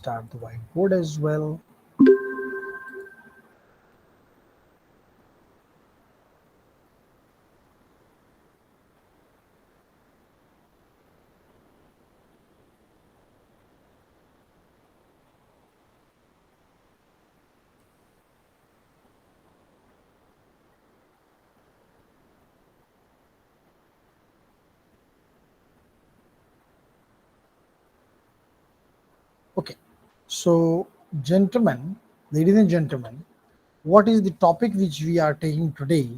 start the whiteboard as well. Okay, so gentlemen, ladies and gentlemen, what is the topic which we are taking today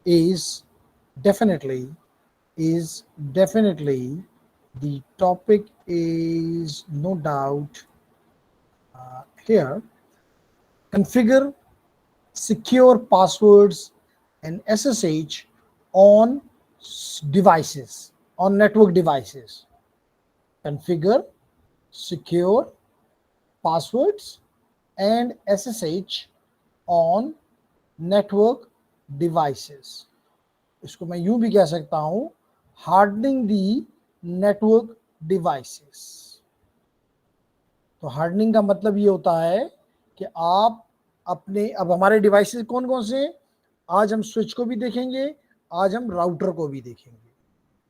is definitely the topic is no doubt here, configure secure passwords and SSH on devices, on network devices. Configure secure passwords and SSH on network devices. इसको मैं यूं भी कह सकता हूं, hardening दी network devices. तो hardening का मतलब ये होता है कि आप अपने, अब हमारे डिवाइसेस कौन कौन से हैं, आज हम स्विच को भी देखेंगे, आज हम राउटर को भी देखेंगे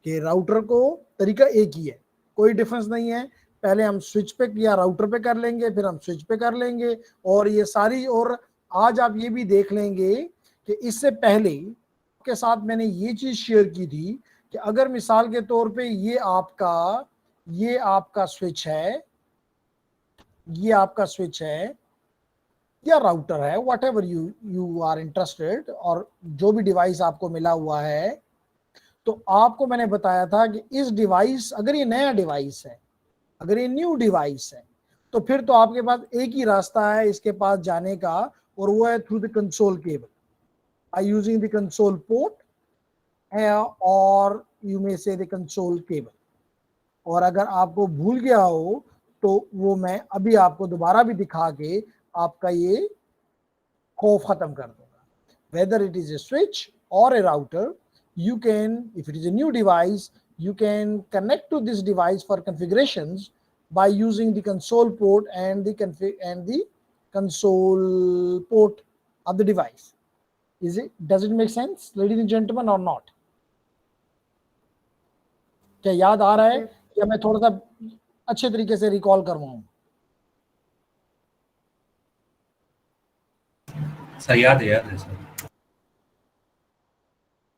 कि राउटर को तरीका एक ही है, कोई डिफरेंस नहीं है। पहले हम स्विच पे या राउटर पे कर लेंगे, फिर हम स्विच पे कर लेंगे, और ये सारी, और आज आप ये भी देख लेंगे कि इससे पहले के साथ मैंने ये चीज शेयर की थी कि अगर मिसाल के तौर पे ये आपका स्विच है, ये आपका स्विच है या राउटर है, whatever you are interested, और जो भी डिवाइस आपको मिला हुआ है, तो आपको मैंने बताया था कि इस डिवाइस, अगर ये नया डिवाइस है, अगर ये न्यू डिवाइस है, तो फिर तो आपके पास एक ही रास्ता है इसके पास जाने का, और वो है through the console cable, by using the console port, और यू मे से द कंसोल केबल। और अगर आपको भूल गया हो तो वो मैं अभी आपको दोबारा भी दिखा के आपका ये खौफ खत्म कर दूंगा। Whether it is A switch और ए router, you can, if it is a new device, you can connect to this device for configurations by using the console port and the console port of the device. Does it make sense, ladies and gentlemen, or not? क्या याद आ रहा है या मैं थोड़ा सा अच्छे तरीके से रिकॉल करवाऊं? सर याद है सर,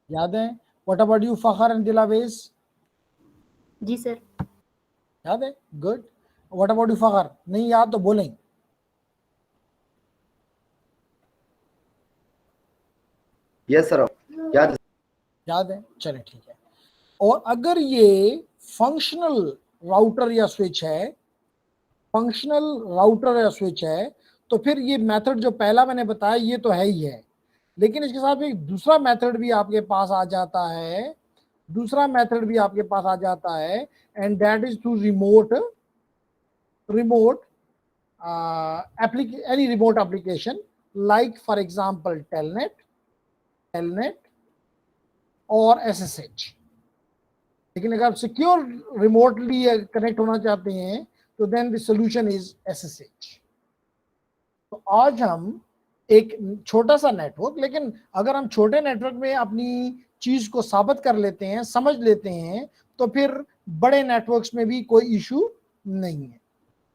याद है। What about you, Fakhar and Dilaवेज? जी सर, याद है, good. What about you, Fakhar? नहीं याद तो बोलें। यस सर, याद है, चले ठीक है। और अगर ये फंक्शनल राउटर या स्विच है, फंक्शनल राउटर या स्विच है, तो फिर ये मेथड जो पहला मैंने बताया ये तो है ही है, लेकिन इसके साथ एक दूसरा मेथड भी आपके पास आ जाता है, दूसरा मेथड भी आपके पास आ जाता है, and that is through remote any remote application, like for example telnet और SSH। लेकिन अगर आप सिक्योर रिमोटली कनेक्ट होना चाहते हैं तो then the solution is SSH। तो आज हम एक छोटा सा नेटवर्क, लेकिन अगर हम छोटे नेटवर्क में अपनी चीज को साबित कर लेते हैं, समझ लेते हैं, तो फिर बड़े नेटवर्क्स में भी कोई इशू नहीं है।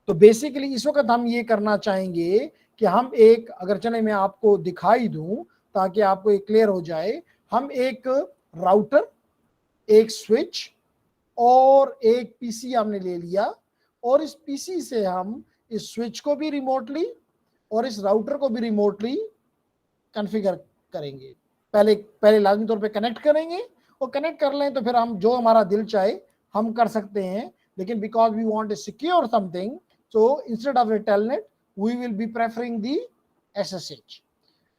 तो बेसिकली इस वक्त हम ये करना चाहेंगे कि हम एक, अगर चले मैं आपको दिखाई दूं ताकि आपको ये क्लियर हो जाए, हम एक राउटर, एक स्विच और एक पीसी हमने ले लिया, और इस पीसी से हम इस स्विच को भी रिमोटली और इस राउटर को भी रिमोटली कॉन्फ़िगर करेंगे। पहले लाजमी तौर पे कनेक्ट करेंगे, और कनेक्ट कर लें तो फिर हम जो हमारा दिल चाहे हम कर सकते हैं, लेकिन because we want to secure something, so instead of a telnet we will be preferring the SSH।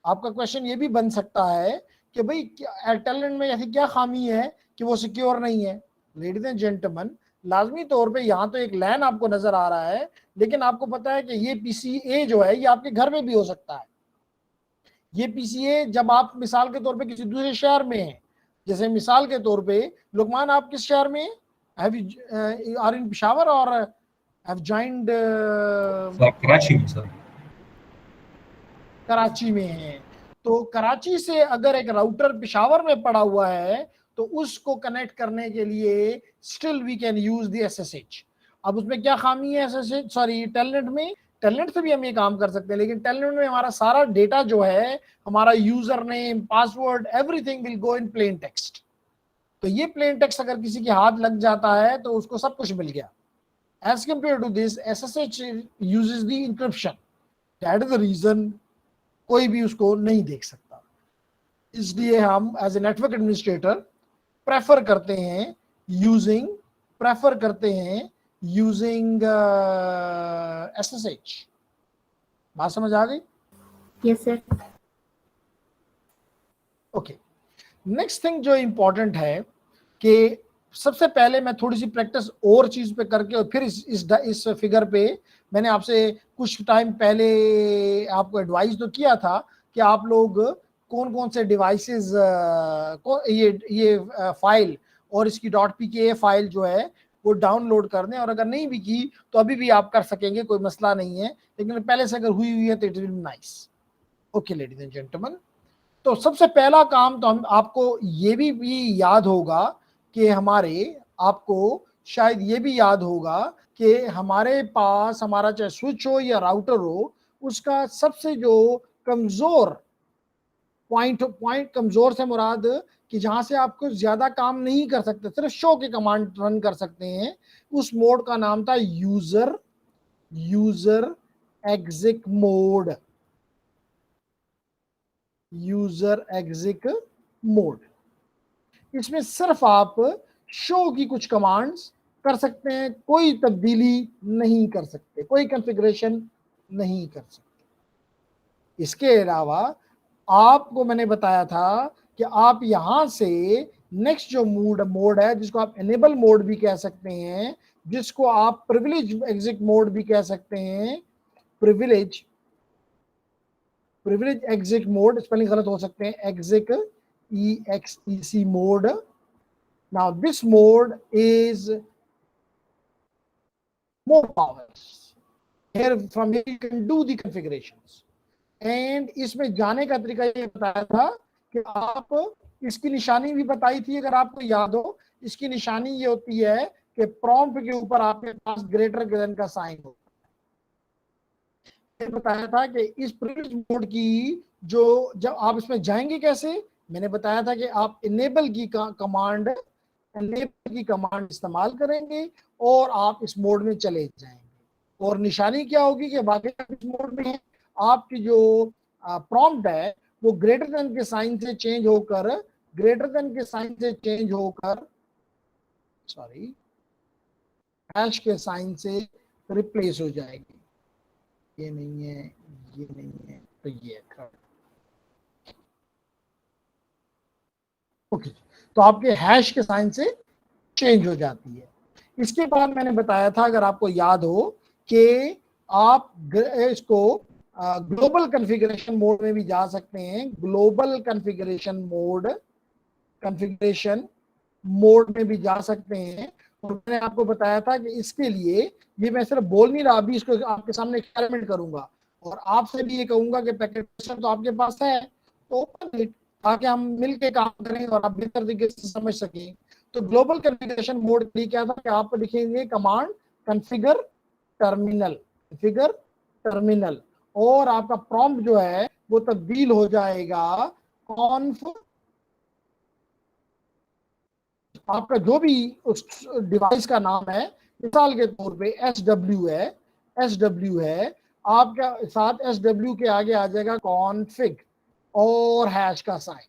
आपका क्वेश्चन ये भी बन सकता है कि भाई टेलनेट में ऐसी क्या खामी है कि वो सिक्योर नहीं है? लेडीज एंड जेंटलमैन, लाजमी तौर पे यहाँ तो एक लैन आपको नजर आ रहा है, लेकिन आपको पता है कि ये PCA जो है ये आपके घर में भी हो सकता है। ये PCA जब आप मिसाल के तौर पे किसी दूसरे शहर में हैं, जैसे मिसाल के तौर पे लुकमान आप किस शहर में हैं? आर इन पेशावर और have joined सर कराची में सर। कराची में है, तो कराची से अगर एक राउटर पेशावर में पड़ा हुआ है तो उसको कनेक्ट करने के लिए still we can use the SSH. अब उसमें क्या खामी है एसएसएच, सॉरी टेलनेट में, टेलनेट से भी हम ये काम कर सकते हैं, लेकिन टेलनेट में हमारा सारा डेटा जो है, हमारा user name, password, everything will go in plain text. तो ये प्लेन टेक्स्ट अगर किसी के हाथ लग जाता है तो उसको सब कुछ मिल गया। As compare to this SSH uses the encryption, that is the reason कोई भी उसको नहीं देख सकता। इसलिए हम as a network administrator prefer करते हैं यूजिंग एसएसएच। बात समझ आ गई? Yes sir. Okay, next thing जो इंपॉर्टेंट है कि सबसे पहले मैं थोड़ी सी प्रैक्टिस और चीज पे करके और फिर इस फिगर पे मैंने आपसे कुछ टाइम पहले आपको एडवाइस तो किया था कि आप लोग कौन कौन से डिवाइसेस को ये फाइल और इसकी .pka फाइल जो है वो डाउनलोड कर दें, और अगर नहीं भी की तो अभी भी आप कर सकेंगे, कोई मसला नहीं है, लेकिन पहले से अगर हुई है तो it will be nice. Okay ladies and gentleman, तो सबसे पहला काम तो हम आपको ये भी याद होगा कि आपको शायद ये भी याद होगा कि हमारे पास हमारा चाहे स्विच हो या राउटर हो, उसका सबसे जो कमजोर पॉइंट कमजोर से मुराद कि जहां से आपको ज्यादा काम नहीं कर सकते, सिर्फ शो के कमांड रन कर सकते हैं, उस मोड का नाम था यूजर एग्जिक मोड। यूजर एग्जिक मोड, इसमें सिर्फ आप शो की कुछ कमांड्स कर सकते हैं, कोई तब्दीली नहीं कर सकते, कोई कॉन्फ़िगरेशन नहीं कर सकते। इसके अलावा आपको मैंने बताया था कि आप यहां से नेक्स्ट जो मोड है, जिसको आप एनेबल मोड भी कह सकते हैं, जिसको आप प्रिविलेज एग्जिट मोड भी कह सकते हैं, प्रिविलेज एग्जिट मोड, स्पेलिंग गलत हो सकते हैं, exit EXEC mode. Now this mode is more powers. Here from here you can do the configurations. And इसमें जाने का तरीका ये बताया था कि आप इसकी निशानी भी बताई थी, अगर आपको याद हो, इसकी निशानी ये होती है कि प्रॉम्प्ट के ऊपर आपके पास ग्रेटर देन का साइन हो। बताया था कि इस प्रिविलेज मोड की जो जब आप इसमें जाएंगे कैसे, मैंने बताया था कि आप इनेबल की कमांड इस्तेमाल करेंगे और आप इस मोड में चले जाएंगे। और निशानी क्या होगी कि बाकी इस मोड में है, आपकी जो प्रॉम्प्ट है वो ग्रेटर देन के साइन से चेंज होकर हैश के साइन से रिप्लेस हो जाएगी। ये नहीं है, तो ये है। ओके, तो आपके हैश के साइन से चेंज हो जाती है। इसके बाद मैंने बताया था, अगर आपको याद हो, कि आप इसको ग्लोबल कॉन्फ़िगरेशन मोड में भी जा सकते हैं। ग्लोबल कॉन्फ़िगरेशन मोड में भी जा सकते हैं। और मैंने आपको बताया था कि इसके लिए, ये मैं सिर्फ बोल नहीं रहा, अभी इसको आपके सामने एक्सपेरिमेंट करूंगा और आपसे भी ये कहूंगा कि पैकेट तो आपके पास है तो ओपन इट, ताकि हम मिलके काम करें और आप बेहतर तरीके से समझ सकें। तो ग्लोबल कॉन्फ़िगरेशन मोड के लिए क्या था कि आप लिखेंगे कमांड कॉन्फ़िगर टर्मिनल, और आपका प्रॉम्प्ट जो है वो तब्दील हो जाएगा कॉन्फ, आपका जो भी उस डिवाइस का नाम है, मिसाल के तौर पे SW है, आपका साथ SW के आगे आ जाएगा कॉन्फ़िग और हैश का साइन।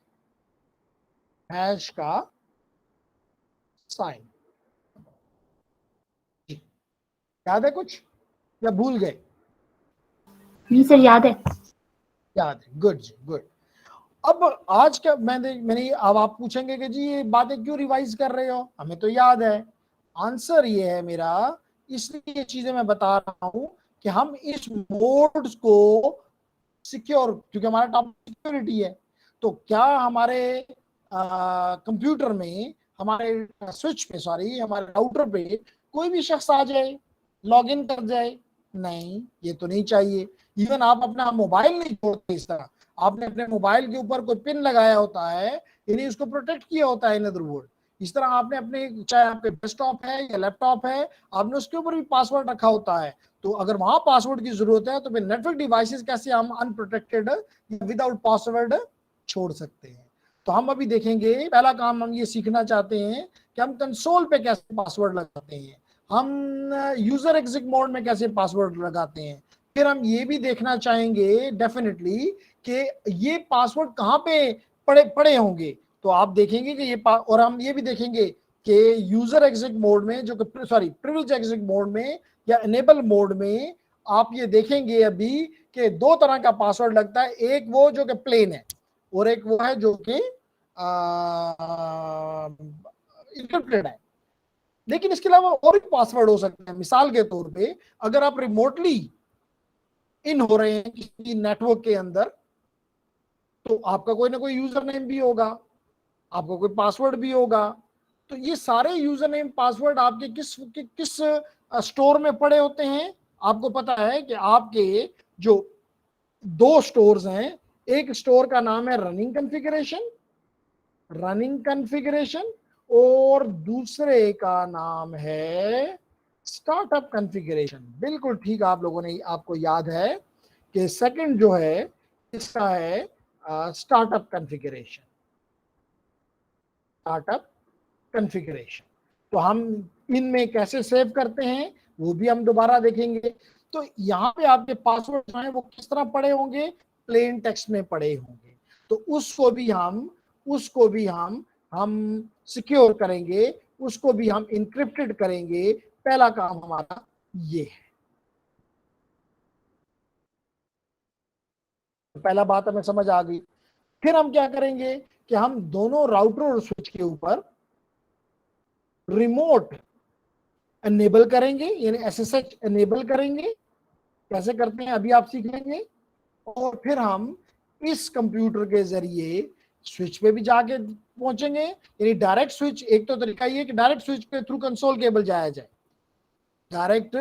याद है कुछ या भूल गए? जी सर, याद है। गुड। अब आज का मैंने अब आप पूछेंगे कि जी ये बातें क्यों रिवाइज कर रहे हो, हमें तो याद है। आंसर ये है मेरा, इसलिए ये चीजें मैं बता रहा हूं कि हम इस मोड्स को सिक्योर, क्योंकि हमारा टॉपिक सिक्योरिटी है, तो क्या हमारे कंप्यूटर में, हमारे स्विच पे, हमारे राउटर पे कोई भी शख्स आ जाए लॉगिन कर जाए। नहीं, ये तो नहीं चाहिए। इवन आप अपना मोबाइल नहीं छोड़ते इस तरह, आपने अपने मोबाइल के ऊपर कोई पिन लगाया होता है, यानी उसको प्रोटेक्ट किया होता है इन अदर वर्ड। इस तरह आपने अपने, चाहे आपके डेस्कटॉप है या लैपटॉप है, आपने उसके ऊपर भी पासवर्ड रखा होता है। तो अगर वहां पासवर्ड की जरूरत है तो फिर नेटवर्क डिवाइसेस कैसे हम अनप्रोटेक्टेड विदाउट पासवर्ड छोड़ सकते हैं। तो हम अभी देखेंगे, पहला काम हम ये सीखना चाहते हैं कि हम कंसोल पे कैसे पासवर्ड लगाते हैं, हम यूजर एग्जिट मोड में कैसे पासवर्ड लगाते हैं। फिर हम ये भी देखना चाहेंगे डेफिनेटली कि ये पासवर्ड कहाँ पे पड़े पड़े होंगे। तो आप देखेंगे कि और हम ये भी देखेंगे कि यूजर एग्जिट मोड में, जो सॉरी प्रिविलेज एग्जिट मोड में या इनेबल मोड में, आप ये देखेंगे अभी कि दो तरह का पासवर्ड लगता है। एक वो जो कि प्लेन है, और एक वो है जो कि इंक्रिप्टेड है। लेकिन इसके अलावा और भी पासवर्ड हो सकते हैं। मिसाल के तौर पे अगर आप रिमोटली इन हो रहे हैं किसी नेटवर्क के अंदर, तो आपका कोई ना कोई यूजर नेम भी होगा, आपका कोई पासवर्ड भी होगा। तो ये सारे यूजर नेम पासवर्ड आपके किस स्टोर में पड़े होते हैं। आपको पता है कि आपके जो दो स्टोर्स हैं, एक स्टोर का नाम है रनिंग कॉन्फ़िगरेशन, और दूसरे का नाम है स्टार्टअप कॉन्फ़िगरेशन। बिल्कुल ठीक, आप लोगों ने, आपको याद है कि सेकंड जो है इसका है स्टार्टअप कॉन्फ़िगरेशन। तो हम इनमें कैसे सेव करते हैं वो भी हम दोबारा देखेंगे। तो यहाँ पे आपके पासवर्ड जो है वो किस तरह पड़े होंगे, प्लेन टेक्स्ट में पड़े होंगे। तो उसको भी हम सिक्योर करेंगे, उसको भी हम इनक्रिप्टेड करेंगे। पहला काम हमारा ये है। पहला बात हमें समझ आ गई। फिर हम क्या करेंगे कि हम दोनों राउटर और स्विच के ऊपर रिमोट एनेबल करेंगे, यानी एसएसएच एनेबल करेंगे। कैसे करते हैं अभी आप सीख लेंगे। और फिर हम इस कंप्यूटर के जरिए स्विच पे भी जाके पहुंचेंगे, यानी डायरेक्ट स्विच। एक तो तरीका ये कि डायरेक्ट स्विच पे थ्रू कंसोल केबल जाया जाए, direct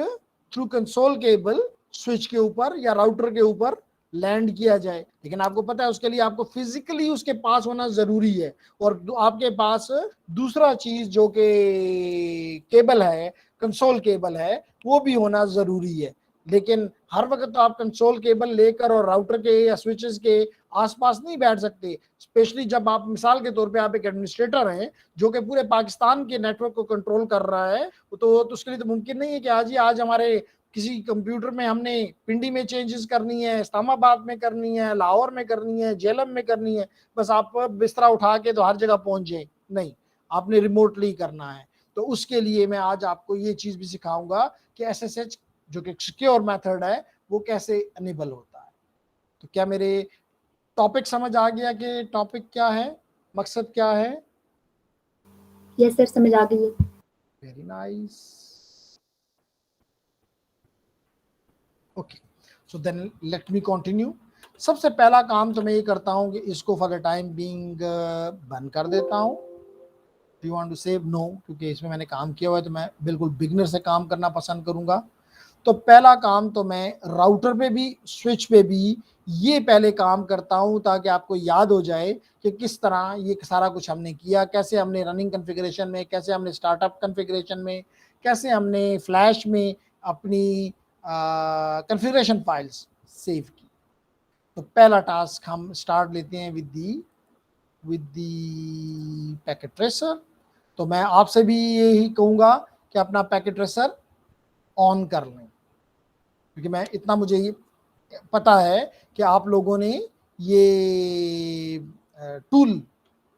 through console cable switch के ऊपर या राउटर के ऊपर लैंड किया जाए। लेकिन आपको पता है उसके लिए आपको फिजिकली उसके पास होना जरूरी है, और आपके पास दूसरा चीज जो कि केबल है, कंसोल केबल है, वो भी होना जरूरी है। लेकिन हर वक्त तो आप कंसोल केबल लेकर और राउटर के या स्विचेस के आसपास नहीं बैठ सकते। स्पेशली जब आप, मिसाल के तौर पे आप एक एडमिनिस्ट्रेटर हैं जो कि पूरे पाकिस्तान के नेटवर्क को कंट्रोल कर रहा है, तो उसके लिए तो मुमकिन नहीं है कि आज हमारे किसी कंप्यूटर में हमने पिंडी में चेंजेस करनी है, इस्लामाबाद में करनी है, लाहौर में करनी है, जेलम में करनी है, बस आप बिस्तरा उठा के तो हर जगह पहुंच जाए। नहीं, आपने रिमोटली करना है। तो उसके लिए मैं आज आपको ये चीज भी सिखाऊंगा कि एसएसएच जो कि सिक्योर मेथड है वो कैसे अनेबल होता है। तो क्या मेरे टॉपिक समझ आ गया कि टॉपिक क्या है, मकसद क्या है? यस सर, समझ आ गई है। Very nice. Okay, so then let me continue. सबसे पहला काम तो मैं ये करता हूँ कि इसको फॉर द टाइम बीइंग बंद कर देता हूँ। You want to save? No, क्योंकि इसमें मैंने काम किया हुआ है तो मैं बिल्कुल बिगिनर से काम करना पसंद करूंगा। तो पहला काम तो मैं राउटर पे भी स्विच पे भी ये पहले काम करता हूं, ताकि आपको याद हो जाए कि किस तरह ये सारा कुछ हमने किया, कैसे हमने रनिंग कॉन्फ़िगरेशन में, कैसे हमने स्टार्टअप कॉन्फ़िगरेशन में, कैसे हमने फ्लैश में अपनी कॉन्फ़िगरेशन फाइल्स सेव की। तो पहला टास्क हम स्टार्ट लेते हैं विद दी पैकेट ट्रेसर। तो मैं आपसे भी यही कहूँगा कि अपना पैकेट ट्रेसर ऑन कर लें, क्योंकि मैं इतना मुझे ये पता है कि आप लोगों ने ये टूल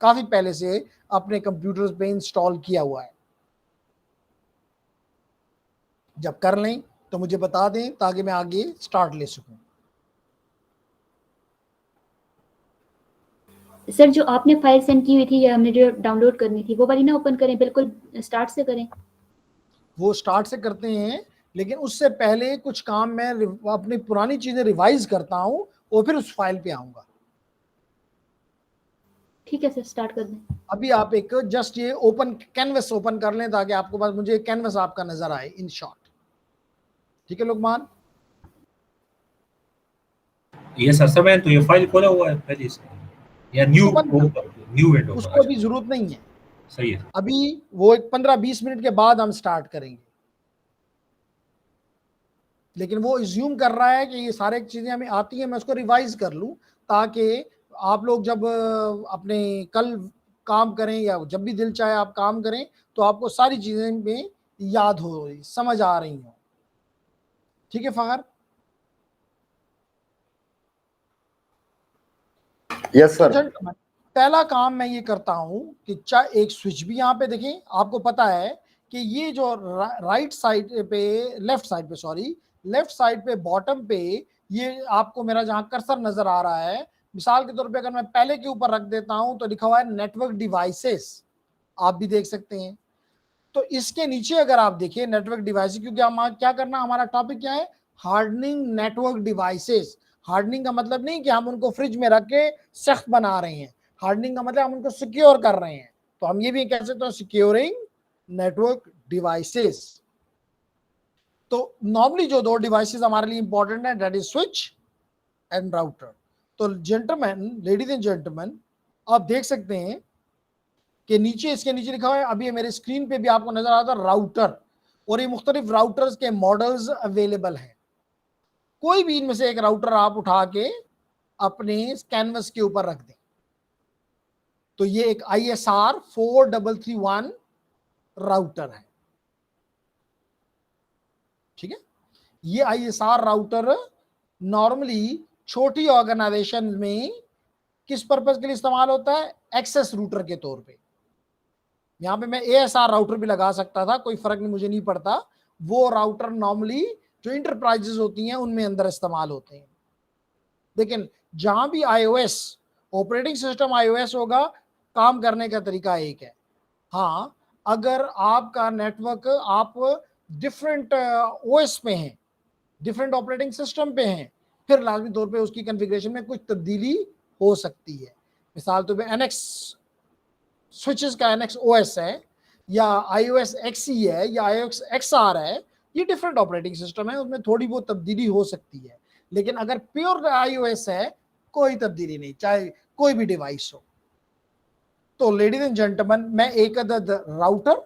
काफ़ी पहले से अपने कंप्यूटर्स पे इंस्टॉल किया हुआ है। जब कर लें तो मुझे बता दें ताकि मैं आगे स्टार्ट ले सकूं। सर जो आपने फाइल सेंड की हुई थी या हमने जो डाउनलोड करनी थी वो वाली ना ओपन करें, बिल्कुल स्टार्ट से करें। वो स्टार्ट से करते हैं, लेकिन उससे पहले कुछ काम मैं अपनी पुरानी चीज़ें रिवाइज करता हूँ और फिर उस फाइल पे आऊँगा। ठीक है सर, स्टार्ट कर दें। अभी आप एक जस्ट ये ओपन कैनवस ओपन कर लें ताकि आपको पास मुझे कैनवस आपका नजर आए इन शॉर्ट। ठीक है लुकमान? ये सर मैंने तो ये फाइल खोला हुआ है पहले से, या न्यू उसको बंद कर, न्यू विंडो में? उसको अभी जरूरत नहीं है, सही है। अभी वो एक 15-20 मिनट के बाद हम स्टार्ट करेंगे। लेकिन वो इज्यूम कर रहा है कि ये सारे चीजें हमें आती हैं, मैं उसको रिवाइज कर लूं ताकि आप लोग जब अपने कल काम करें या जब भी दिल चाहे आप काम करें तो आपको सारी चीजें में याद हो रही, समझ आ रही हो। ठीक है फखर? Yes sir. तो पहला काम मैं ये करता हूं कि चाहे एक स्विच भी यहाँ पे देखें, आपको पता है कि ये जो राइट साइड पे, लेफ्ट साइड पे बॉटम पे, ये आपको मेरा जहां कर्सर नजर आ रहा है, मिसाल के तौर पे अगर मैं पहले के ऊपर रख देता हूं तो लिखा हुआ है नेटवर्क डिवाइसेस, आप भी देख सकते हैं। तो इसके नीचे अगर आप देखिए नेटवर्क डिवाइसेस, क्योंकि हम क्या करना, हमारा टॉपिक क्या है, हार्डनिंग नेटवर्क डिवाइसेस। हार्डनिंग का मतलब नहीं कि हम उनको फ्रिज में रख के सख्त बना रहे हैं, हार्डनिंग का मतलब हम उनको सिक्योर कर रहे हैं। तो हम ये भी कह सकते हैं सिक्योरिंग नेटवर्क डिवाइसेस। तो नॉर्मली जो दो डिवाइसेस हमारे लिए इंपॉर्टेंट है, that is switch and router. तो जेंटलमैन, लेडीज एंड जेंटलमैन, आप देख सकते हैं कि नीचे, इसके नीचे लिखा हुआ है, अभी मेरे स्क्रीन पे भी आपको नजर आता है राउटर, और ये मुख्तलिफ राउटर्स के मॉडल्स अवेलेबल हैं। कोई भी इनमें से एक राउटर आप उठा के अपने कैनवस के ऊपर रख दें। तो ये एक ISR 4331 राउटर है। ठीक है, ये ISR राउटर नॉर्मली छोटी ऑर्गेनाइजेशन में किस पर्पज के लिए इस्तेमाल होता है, एक्सेस रूटर के तौर पे। यहां पे मैं ASR राउटर भी लगा सकता था, कोई फर्क नहीं, मुझे नहीं पड़ता। वो राउटर नॉर्मली जो इंटरप्राइजेस होती हैं उनमें अंदर इस्तेमाल होते हैं। लेकिन जहां भी iOS ऑपरेटिंग सिस्टम iOS होगा, काम करने का तरीका एक है। हाँ, अगर आपका नेटवर्क आप डिफरेंट OS पे हैं, डिफरेंट ऑपरेटिंग सिस्टम पे हैं, फिर लाजमी तौर पे उसकी कॉन्फ़िगरेशन में कुछ तब्दीली हो सकती है। मिसाल तो NX स्विचेस का NX OS है, या iOS XE है, या iOS XR है, ये डिफरेंट ऑपरेटिंग सिस्टम है, उसमें थोड़ी बहुत तब्दीली हो सकती है। लेकिन अगर प्योर iOS है, कोई तब्दीली नहीं, चाहे कोई भी डिवाइस हो। तो लेडीज एंड जेंटलमैन, मैं एक अदद राउटर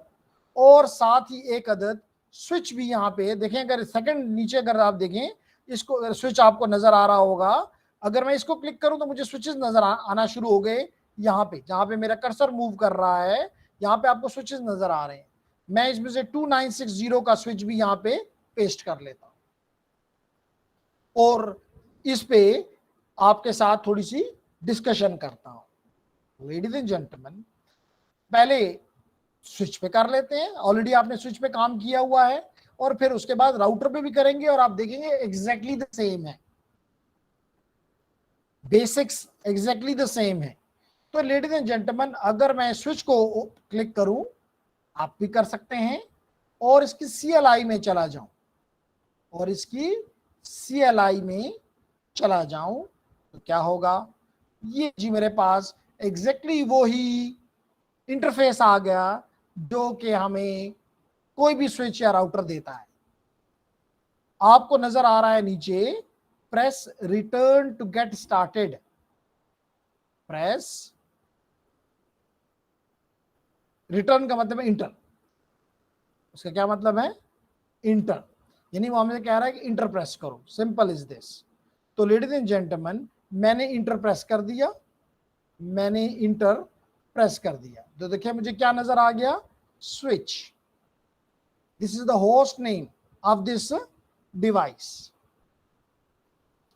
और साथ ही एक अदद स्विच भी यहाँ पे देखें, अगर सेकंड नीचे अगर आप देखें, इसको अगर स्विच आपको नजर आ रहा होगा, अगर मैं इसको क्लिक करूं तो मुझे स्विचेस नजर आना शुरू हो गए। यहाँ पे जहां पे मेरा कर्सर मूव कर रहा है, यहाँ पे आपको स्विचेस नजर आ रहे हैं। मैं इसमें से 2960 का स्विच भी यहाँ पे पेस्ट कर लेता हूं, और इस पे आपके साथ थोड़ी सी डिस्कशन करता हूं। लेडीज एंड जेंटलमैन, पहले स्विच पे कर लेते हैं, ऑलरेडी आपने स्विच पे काम किया हुआ है, और फिर उसके बाद राउटर पे भी करेंगे, और आप देखेंगे एग्जैक्टली द सेम है, बेसिक्स एग्जैक्टली द सेम है। तो लेडीज एंड जेंटलमैन, अगर मैं स्विच को क्लिक करूं, आप भी कर सकते हैं, और इसकी CLI में चला जाऊं, और इसकी CLI में चला जाऊं, तो क्या होगा, ये जी मेरे पास एग्जैक्टली वो ही इंटरफेस आ गया जो कि हमें कोई भी स्विच या राउटर देता है। आपको नजर आ रहा है नीचे, press return to get started, press return का मतलब है इंटर, उसका क्या मतलब है, इंटर, यानी वो हमें कह रहा है कि इंटर प्रेस करो, सिंपल इज दिस। तो लेडीज एंड जेंटलमैन, मैंने इंटर प्रेस कर दिया, मैंने इंटर प्रेस कर दिया, तो देखिए मुझे क्या नजर आ गया, switch, this is the host name of this device.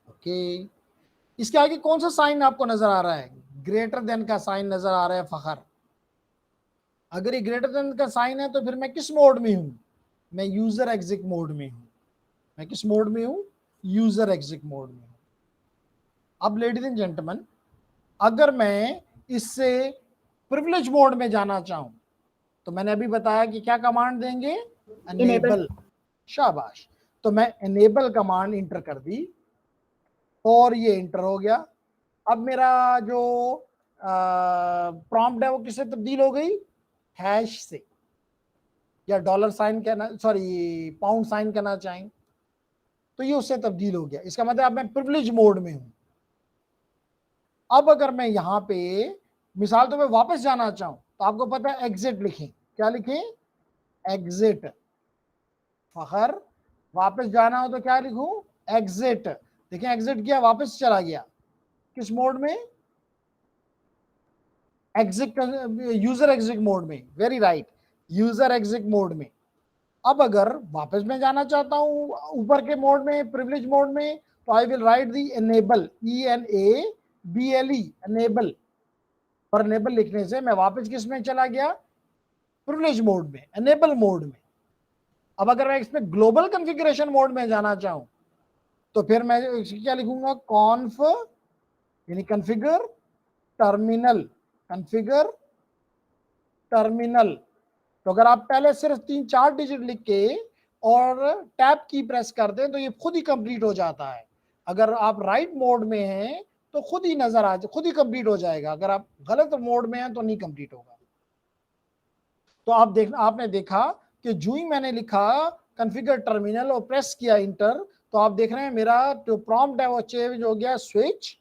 Okay, इसके आगे कौन सा साइन आपको नजर आ रहा है, ग्रेटर देन का साइन नजर आ रहा है फखर। अगर ये ग्रेटर देन का साइन है तो फिर मैं किस मोड में हूं, मैं यूजर एग्जिट मोड में हूं। मैं किस मोड में हूं, यूजर एग्जिट मोड में हूं। अब लेडीज एंड जेंटलमैन, अगर मैं इससे प्रिविलेज मोड में जाना चाहूं, तो मैंने अभी बताया कि क्या कमांड देंगे, एनेबल, शाबाश। तो मैं एनेबल कमांड इंटर कर दी, और ये इंटर हो गया। अब मेरा जो प्रॉम्प्ट है वो किससे तब्दील हो गई, हैश से, या डॉलर साइन कहना, सॉरी पाउंड साइन कहना चाहें, तो ये उससे तब्दील हो गया। इसका मतलब अब मैं प्रिविलेज मोड में हूं। अब अगर मैं यहां पे मिसाल तो मैं वापस जाना चाहूं तो आपको पता है एग्जिट लिखें। क्या लिखें? एग्जिट। फखर वापस जाना हो तो क्या लिखूं? एग्जिट। देखें एग्जिट किया, वापस चला गया। किस मोड में? एग्जिट, यूजर एग्जिट मोड में। Very right, user exit mode में। अब अगर वापस मैं जाना चाहता हूं ऊपर के मोड में, प्रिविलेज मोड में, तो I will write the enable, ENABLE, enable. और एनेबल लिखने से मैं वापस किस में चला गया? प्रिविलेज मोड में, एनेबल मोड में। अब अगर मैं इसमें ग्लोबल कॉन्फ़िगरेशन मोड में जाना चाहूं तो फिर मैं क्या लिखूंगा? कॉन्फ यानी कॉन्फ़िगर टर्मिनल, कॉन्फ़िगर टर्मिनल। तो अगर आप पहले सिर्फ 3-4 डिजिट लिख के और टैब की प्रेस कर दें तो ये खुद ही कंप्लीट हो जाता है। अगर आप राइट मोड में हैं तो खुद ही नजर आ, खुद ही कंप्लीट हो जाएगा। अगर आप गलत मोड में हैं तो नहीं कंप्लीट होगा। तो आपने देखा कि जो ही मैंने लिखा कॉन्फ़िगर टर्मिनल और प्रेस किया इंटर, तो आप देख रहे हैं मेरा जो प्रॉम्प्ट है वो चेंज हो गया स्विच,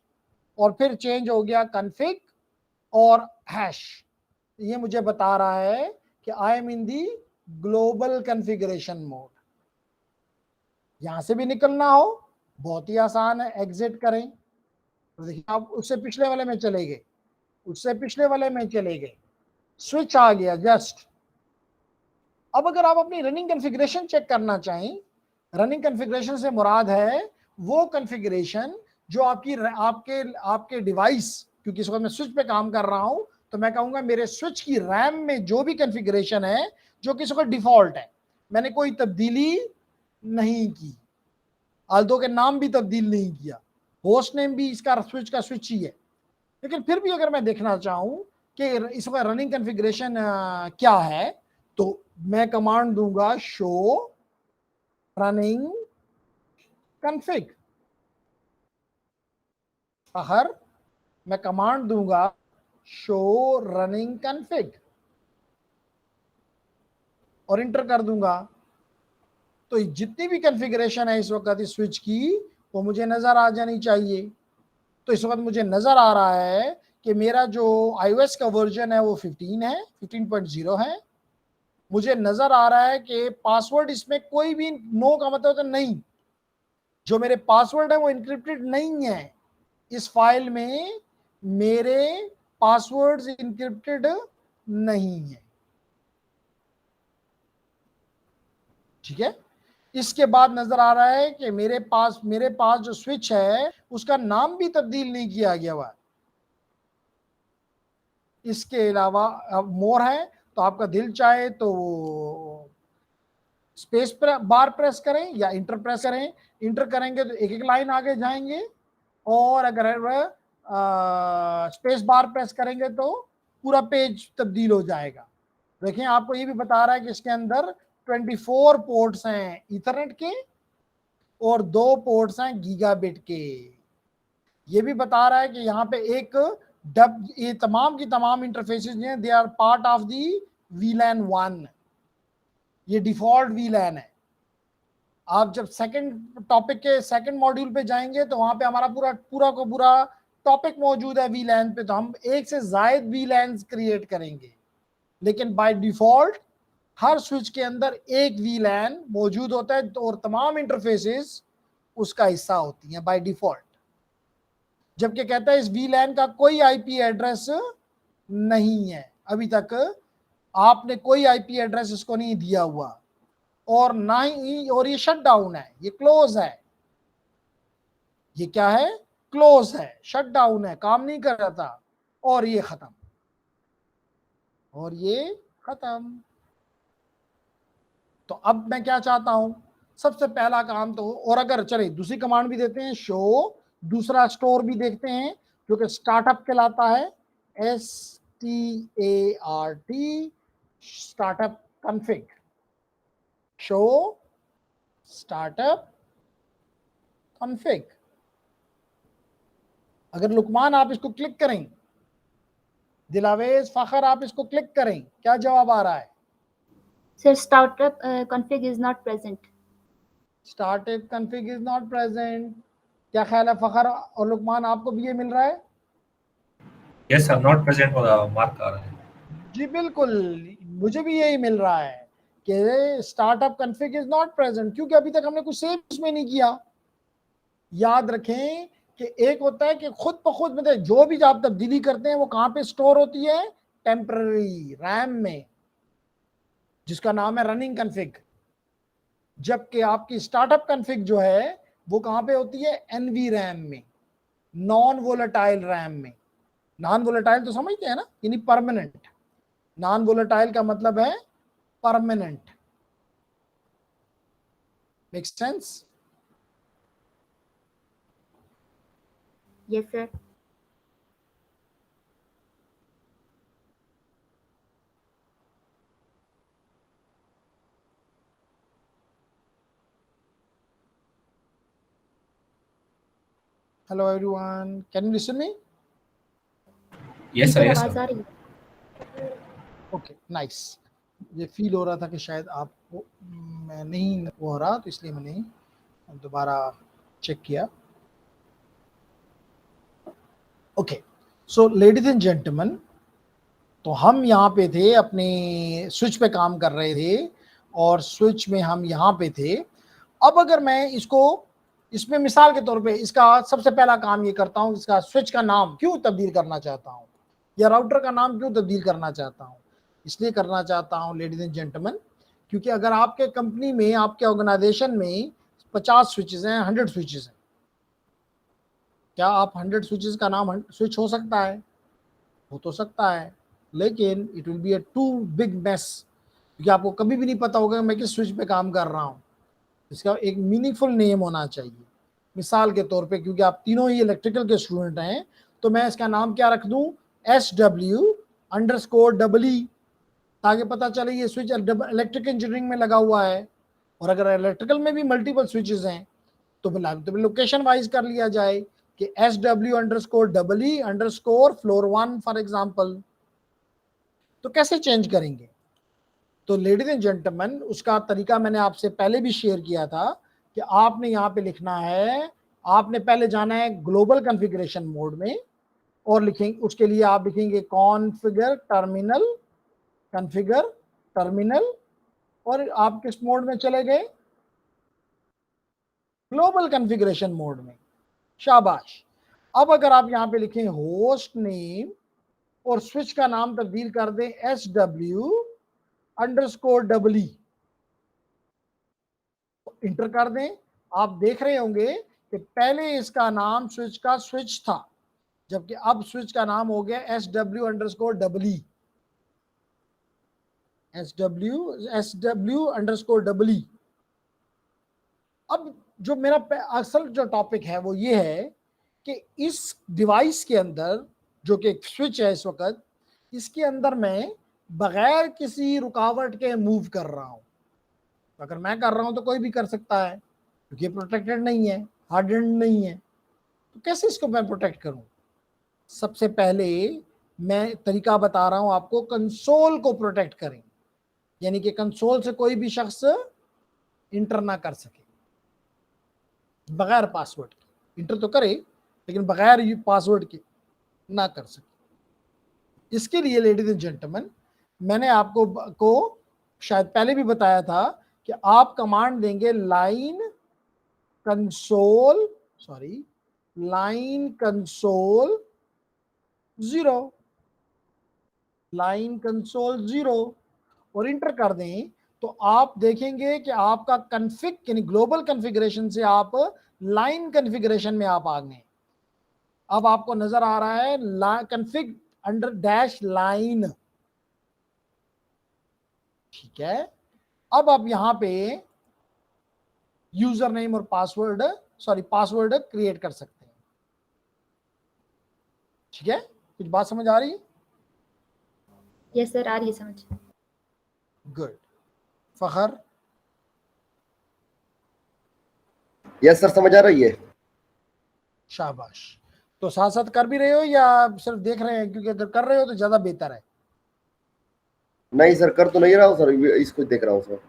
और फिर चेंज हो गया कॉन्फ़िग और हैश। ये मुझे बता रहा है कि I am in the global configuration mode. यहां से भी निकलना हो बहुत ही आसान है, एग्जिट करें। तो देखिए आप उससे पिछले वाले में चले गए, उससे पिछले वाले में चले गए, स्विच आ गया जस्ट। अब अगर आप अपनी रनिंग कॉन्फ़िगरेशन चेक करना चाहें, रनिंग कॉन्फ़िगरेशन से मुराद है वो कॉन्फ़िगरेशन जो आपके डिवाइस, क्योंकि इस वक्त मैं स्विच पे काम कर रहा हूं तो मैं कहूंगा मेरे स्विच की रैम में जो भी कॉन्फ़िगरेशन है जो कि इस वक्त डिफॉल्ट है, मैंने कोई तब्दीली नहीं की, आल्दो के नाम भी तब्दील नहीं किया, होस्ट नेम भी इसका स्विच का स्विच ही है, लेकिन फिर भी अगर मैं देखना चाहूं कि इस वक्त रनिंग कॉन्फ़िगरेशन क्या है तो मैं कमांड दूंगा शो रनिंग कॉन्फ़िग। अगर मैं कमांड दूंगा शो रनिंग कॉन्फ़िग और इंटर कर दूंगा तो जितनी भी कॉन्फ़िगरेशन है इस वक्त इस स्विच की वो मुझे नजर आ जानी चाहिए। तो इस वक्त मुझे नजर आ रहा है कि मेरा जो iOS का वर्जन है वो 15 है, 15.0 है। मुझे नजर आ रहा है कि पासवर्ड इसमें कोई भी नो का मतलब तो नहीं, जो मेरे पासवर्ड है वो इनक्रिप्टेड नहीं है। इस फाइल में मेरे पासवर्ड्स इनक्रिप्टेड नहीं है, ठीक है। इसके बाद नजर आ रहा है कि मेरे पास जो स्विच है उसका नाम भी तब्दील नहीं किया गया हुआ। इसके अलावा अब मोर है तो आपका दिल चाहे तो स्पेस बार प्रेस करें या इंटर प्रेस करें। इंटर करेंगे तो एक एक लाइन आगे जाएंगे, और अगर स्पेस बार प्रेस करेंगे तो पूरा पेज तब्दील हो जाएगा। देखें आपको ये भी बता रहा है कि इसके अंदर 24 पोर्ट्स हैं ईथरनेट के और 2 पोर्ट्स हैं गीगाबिट के। ये भी बता रहा है कि यहाँ पे ये तमाम की तमाम इंटरफेसेस हैं, they are part of the VLAN 1। ये डिफॉल्ट VLAN है। आप जब सेकंड टॉपिक के सेकंड मॉड्यूल पे जाएंगे तो वहां पे हमारा पूरा टॉपिक मौजूद है VLAN पे, तो हम एक से ज्यादा VLANs क्रिएट करेंगे, लेकिन बाय डिफॉल्ट हर स्विच के अंदर एक VLAN मौजूद होता है और तमाम इंटरफेसेस उसका हिस्सा होती हैं बाय डिफॉल्ट। जबकि कहता है इस VLAN का कोई IP एड्रेस नहीं है, अभी तक आपने कोई IP एड्रेस इसको नहीं दिया हुआ, और ना ही, और ये शट डाउन है, ये क्लोज है। ये क्या है? क्लोज है, शट डाउन है, काम नहीं कर रहा था, और ये खत्म, और ये खत्म। तो अब मैं क्या चाहता हूं, सबसे पहला काम तो, और अगर चले दूसरी कमांड भी देते हैं, शो दूसरा स्टोर भी देखते हैं जो कि स्टार्टअप कहलाता है, START, startup config, show startup config. अगर लुकमान आप इसको क्लिक करें, दिलावेज फखर आप इसको क्लिक करें, क्या जवाब आ रहा है? Sir startup config is not present. Started config is not present. क्या ख्याल है फखर और लुकमान, आपको भी ये मिल रहा है? यस सर, नॉट प्रेजेंट वाला मार्क आ रहा है। जी बिल्कुल, मुझे भी यही मिल रहा है कि startup config is not present, क्योंकि अभी तक हमने कुछ सेव उसमें नहीं किया। याद रखें कि एक होता है कि खुद ब खुद मतलब जो भी आप तब्दीली करते हैं वो कहाँ पे स्टोर होती है? टेम्पररी रैम में, जिसका नाम है रनिंग कॉन्फ़िग। जबकि आपकी स्टार्टअप कॉन्फ़िग जो है वो कहाँ पे होती है? एनवी रैम में, नॉन वोलेटाइल रैम में। नॉन वोलेटाइल तो समझते हैं ना, यानी परमानेंट। नॉन वोलेटाइल का मतलब है permanent. Make sense? Yes sir. Hello everyone, can you listen me? Yes sir, yes आवाज सर। आ रही है? Okay nice. ये फील हो रहा था कि शायद आपको मैं नहीं हो रहा, तो इसलिए मैंने दोबारा चेक किया। Okay, so ladies and gentleman, तो हम यहाँ पे थे, अपने स्विच पे काम कर रहे थे और स्विच में हम यहाँ पे थे। अब अगर मैं इसमें मिसाल के तौर पे इसका सबसे पहला काम ये करता हूँ, इसका स्विच का नाम क्यों तब्दील करना चाहता हूँ या राउटर का नाम क्यों तब्दील करना चाहता हूँ? इसलिए करना चाहता हूँ लेडीज एंड जेंटलमैन, क्योंकि अगर आपके कंपनी में, आपके ऑर्गेनाइजेशन में 50 स्विचेस हैं, 100 स्विचेस हैं, क्या आप 100 स्विचेस का नाम स्विच हो सकता है? हो तो सकता है, लेकिन it will be a too big mess, क्योंकि आपको कभी भी नहीं पता होगा मैं किस स्विच पे काम कर रहा हूँ। इसका एक मीनिंगफुल नेम होना चाहिए। मिसाल के तौर पे, क्योंकि आप तीनों ही इलेक्ट्रिकल के स्टूडेंट हैं, तो मैं इसका नाम क्या रख दूं? SW_EE, ताकि पता चले ये स्विच इलेक्ट्रिक इंजीनियरिंग में लगा हुआ है। और अगर इलेक्ट्रिकल में भी मल्टीपल स्विचेस हैं तो फिर लोकेशन वाइज कर लिया जाए कि SW_EE_फ्लोर 1 फॉर एग्जाम्पल। तो कैसे चेंज करेंगे? तो लेडीज एंड जेंटलमैन, उसका तरीका मैंने आपसे पहले भी शेयर किया था कि आपने यहाँ पे लिखना है, आपने पहले जाना है ग्लोबल कॉन्फ़िगरेशन मोड में और लिखेंगे, उसके लिए आप लिखेंगे कॉन्फ़िगर टर्मिनल, और आप किस मोड में चले गए? ग्लोबल कॉन्फ़िगरेशन मोड में। शाबाश। अब अगर आप यहाँ पे लिखें होस्ट नेम और स्विच का नाम तब्दील कर दें SW_EE, इंटर कर दें, आप देख रहे होंगे कि पहले इसका नाम स्विच का स्विच था, जबकि अब स्विच का नाम हो गया SW_EE। अब जो मेरा असल जो टॉपिक है वो ये है कि इस डिवाइस के अंदर, जो कि एक स्विच है इस वक्त, इसके अंदर मैं बगैर किसी रुकावट के मूव कर रहा हूं। अगर मैं कर रहा हूं तो कोई भी कर सकता है, क्योंकि प्रोटेक्टेड नहीं है, हार्डेंड नहीं है। तो कैसे इसको मैं प्रोटेक्ट करूं? सबसे पहले मैं तरीका बता रहा हूं आपको, कंसोल को प्रोटेक्ट करें, यानी कि कंसोल से कोई भी शख्स इंटर ना कर सके बगैर पासवर्ड के। इंटर तो करे लेकिन बगैर पासवर्ड के ना कर सके। इसके लिए लेडीज एंड जेंटलमैन, मैंने आपको शायद पहले भी बताया था कि आप कमांड देंगे लाइन कंसोल 0 और इंटर कर दें, तो आप देखेंगे कि आपका कॉन्फ़िग यानी ग्लोबल कॉन्फ़िगरेशन से आप लाइन कॉन्फ़िगरेशन में आप आ गए। अब आपको नजर आ रहा है कॉन्फ़िग अंडर -लाइन, ठीक है। अब आप यहां पे यूजर नेम और पासवर्ड क्रिएट कर सकते हैं, ठीक है। कुछ बात समझ आ रही है? यस सर, आ रही है समझ। गुड। फखर? यस सर, समझ आ रही है। शाबाश। तो साथ साथ कर भी रहे हो या सिर्फ देख रहे हैं? क्योंकि अगर कर रहे हो तो ज्यादा बेहतर है। नहीं सर, कर तो नहीं रहा हूँ सर, इसको देख रहा हूँ सर।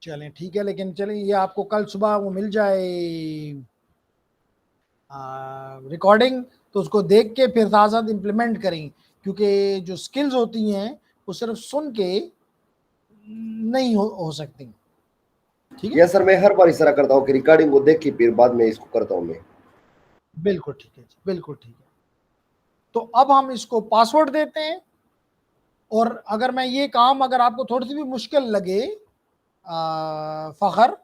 चलें ठीक है, लेकिन चलें ये आपको कल सुबह वो मिल जाए रिकॉर्डिंग, तो उसको देख के फिर साथ साथ इम्प्लीमेंट करें, क्योंकि जो स्किल्स होती हैं वो सिर्फ सुन के नहीं हो सकती। ठीक है, यस सर, मैं हर बार इस तरह करता हूँ कि रिकॉर्डिंग को देख के फिर बाद में इसको करता हूँ मैं। बिल्कुल ठीक है जी, बिल्कुल ठीक है। तो अब हम इसको पासवर्ड देते हैं, और अगर मैं ये काम अगर आपको थोड़ी सी भी मुश्किल लगे फ़खर,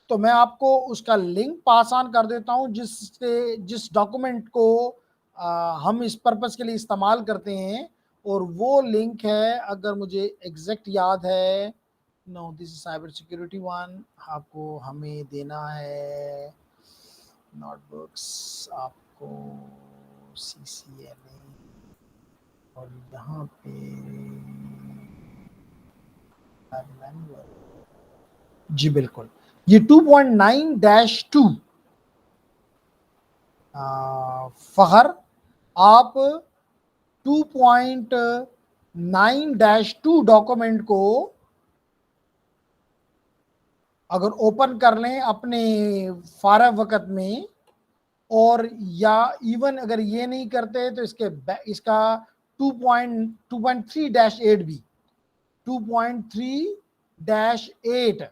तो मैं आपको उसका लिंक पास ऑन कर देता हूँ जिस डॉक्यूमेंट को हम इस पर्पस के लिए इस्तेमाल करते हैं, और वो लिंक है, अगर मुझे एग्जैक्ट याद है, no this is cyber security one, आपको हमें देना है नोटबुक्स, आपको CCNA, और यहाँ पे जी बिल्कुल, ये 2.9-2 फ़खर, आप 2.9-2 डॉक्यूमेंट को अगर ओपन कर लें अपने फारग वक़्त में, और या इवन अगर ये नहीं करते तो इसका 2.3-8 भी 2.3-8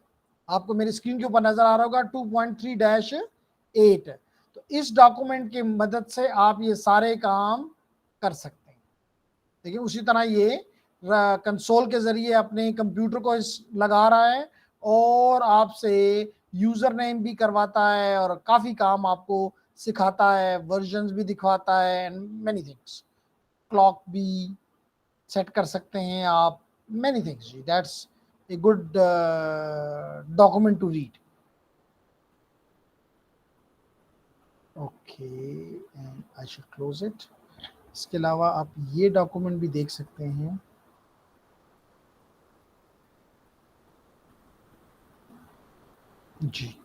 आपको मेरी स्क्रीन के ऊपर नजर आ रहा होगा, 2.3-8। तो इस डॉक्यूमेंट की मदद से आप ये सारे काम कर सकते हैं। देखिए उसी तरह ये कंसोल के जरिए अपने कंप्यूटर को लगा रहा है, और आपसे यूजर नेम भी करवाता है, और काफ़ी काम आपको सिखाता है, वर्जन्स भी दिखवाता है, एंड मैनी थिंग्स, क्लॉक भी सेट कर सकते हैं आप, मैनी थिंग्स जी। That's a good document to read. Okay, and I should close it. इसके अलावा आप ये डॉक्यूमेंट भी देख सकते हैं, जी।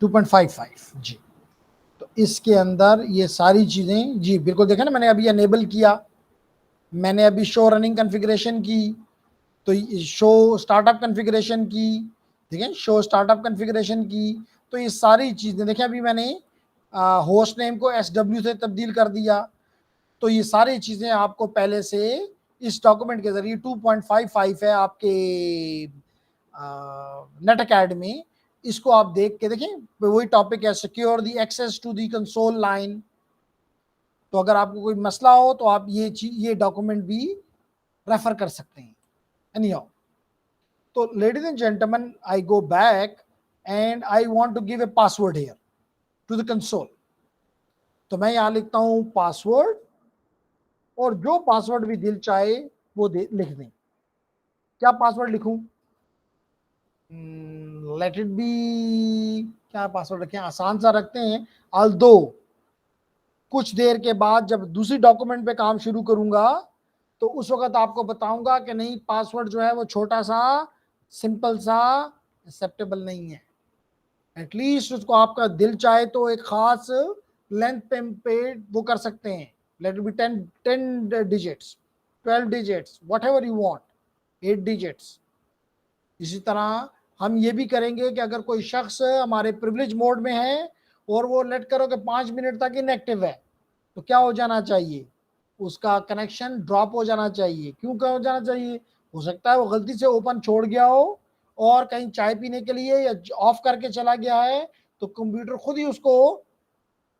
2.55 जी। तो इसके अंदर ये सारी चीज़ें जी बिल्कुल देखें ना, मैंने अभी अनेबल किया, मैंने अभी शो रनिंग कॉन्फ़िगरेशन की, तो शो स्टार्टअप कॉन्फ़िगरेशन की, देखें शो स्टार्टअप कॉन्फ़िगरेशन की, तो ये सारी चीज़ें देखें, अभी मैंने होस्ट नेम को SW से तब्दील कर दिया। तो ये सारी चीज़ें आपको पहले से इस डॉक्यूमेंट के ज़रिए 2.55 है आपके नेट अकेडमी, इसको आप देख के देखें, वही टॉपिक है, secure the access to the console line. तो अगर आपको कोई मसला हो तो आप ये डॉक्यूमेंट भी रेफर कर सकते हैं। एनीहाउ, तो ladies and gentleman, I go back and I want to give a password here to the console. तो मैं यहाँ लिखता हूँ पासवर्ड, और जो पासवर्ड भी दिल चाहे वो लिख दें। क्या पासवर्ड लिखूं? लेट इट बी, क्या पासवर्ड रखें? आसान सा रखते हैं, although कुछ देर के बाद जब दूसरी डॉक्यूमेंट पे काम शुरू करूंगा तो उस वक्त आपको बताऊंगा कि नहीं, पासवर्ड जो है वो छोटा सा, सिंपल सा, एक्सेप्टेबल नहीं है। एटलीस्ट उसको आपका दिल चाहे तो एक खास लेंथ पे वो कर सकते हैं। Let it be 10 digits, 12 digits, what ever you want, 8 digits. इसी तरह हम ये भी करेंगे कि अगर कोई शख्स हमारे प्रिविलेज मोड में है और वो लेट करो कि 5 मिनट तक इनएक्टिव है, तो क्या हो जाना चाहिए? उसका कनेक्शन ड्रॉप हो जाना चाहिए। क्यों क्या हो जाना चाहिए? हो सकता है वो गलती से ओपन छोड़ गया हो और कहीं चाय पीने के लिए या ऑफ करके चला गया है, तो कंप्यूटर खुद ही उसको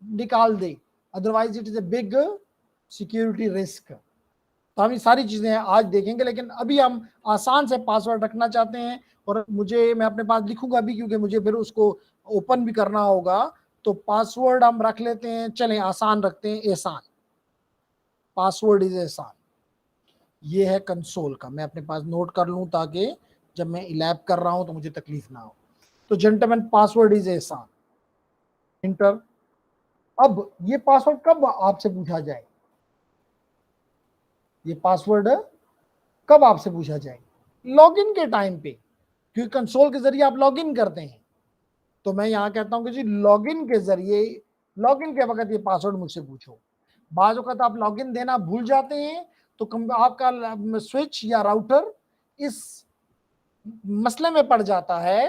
निकाल दे, otherwise it is a big security risk. तो हम ये सारी चीज़ें आज देखेंगे, लेकिन अभी हम आसान से पासवर्ड रखना चाहते हैं, और मैं अपने पास लिखूंगा भी, क्योंकि मुझे फिर उसको ओपन भी करना होगा। तो पासवर्ड हम रख लेते हैं, चलें आसान रखते हैं, एहसान। पासवर्ड इज एहसान। ये है कंसोल का, मैं अपने पास नोट कर लूँ ताकि जब मैं इलैब कर रहा हूँ तो मुझे तकलीफ ना हो। तो जेंटलमैन, पासवर्ड इज एहसान, इंटर। अब ये पासवर्ड कब आपसे पूछा जाए? ये पासवर्ड कब आपसे पूछा जाए? लॉगिन के टाइम पे, क्योंकि कंसोल के जरिए आप लॉगिन करते हैं। तो मैं यहाँ कहता हूँ कि जी लॉगिन के जरिए लॉगिन के वक्त ये पासवर्ड मुझसे पूछो। बाज़ वक़्त आप लॉगिन देना भूल जाते हैं तो आपका स्विच या राउटर इस मसले में पड़ जाता है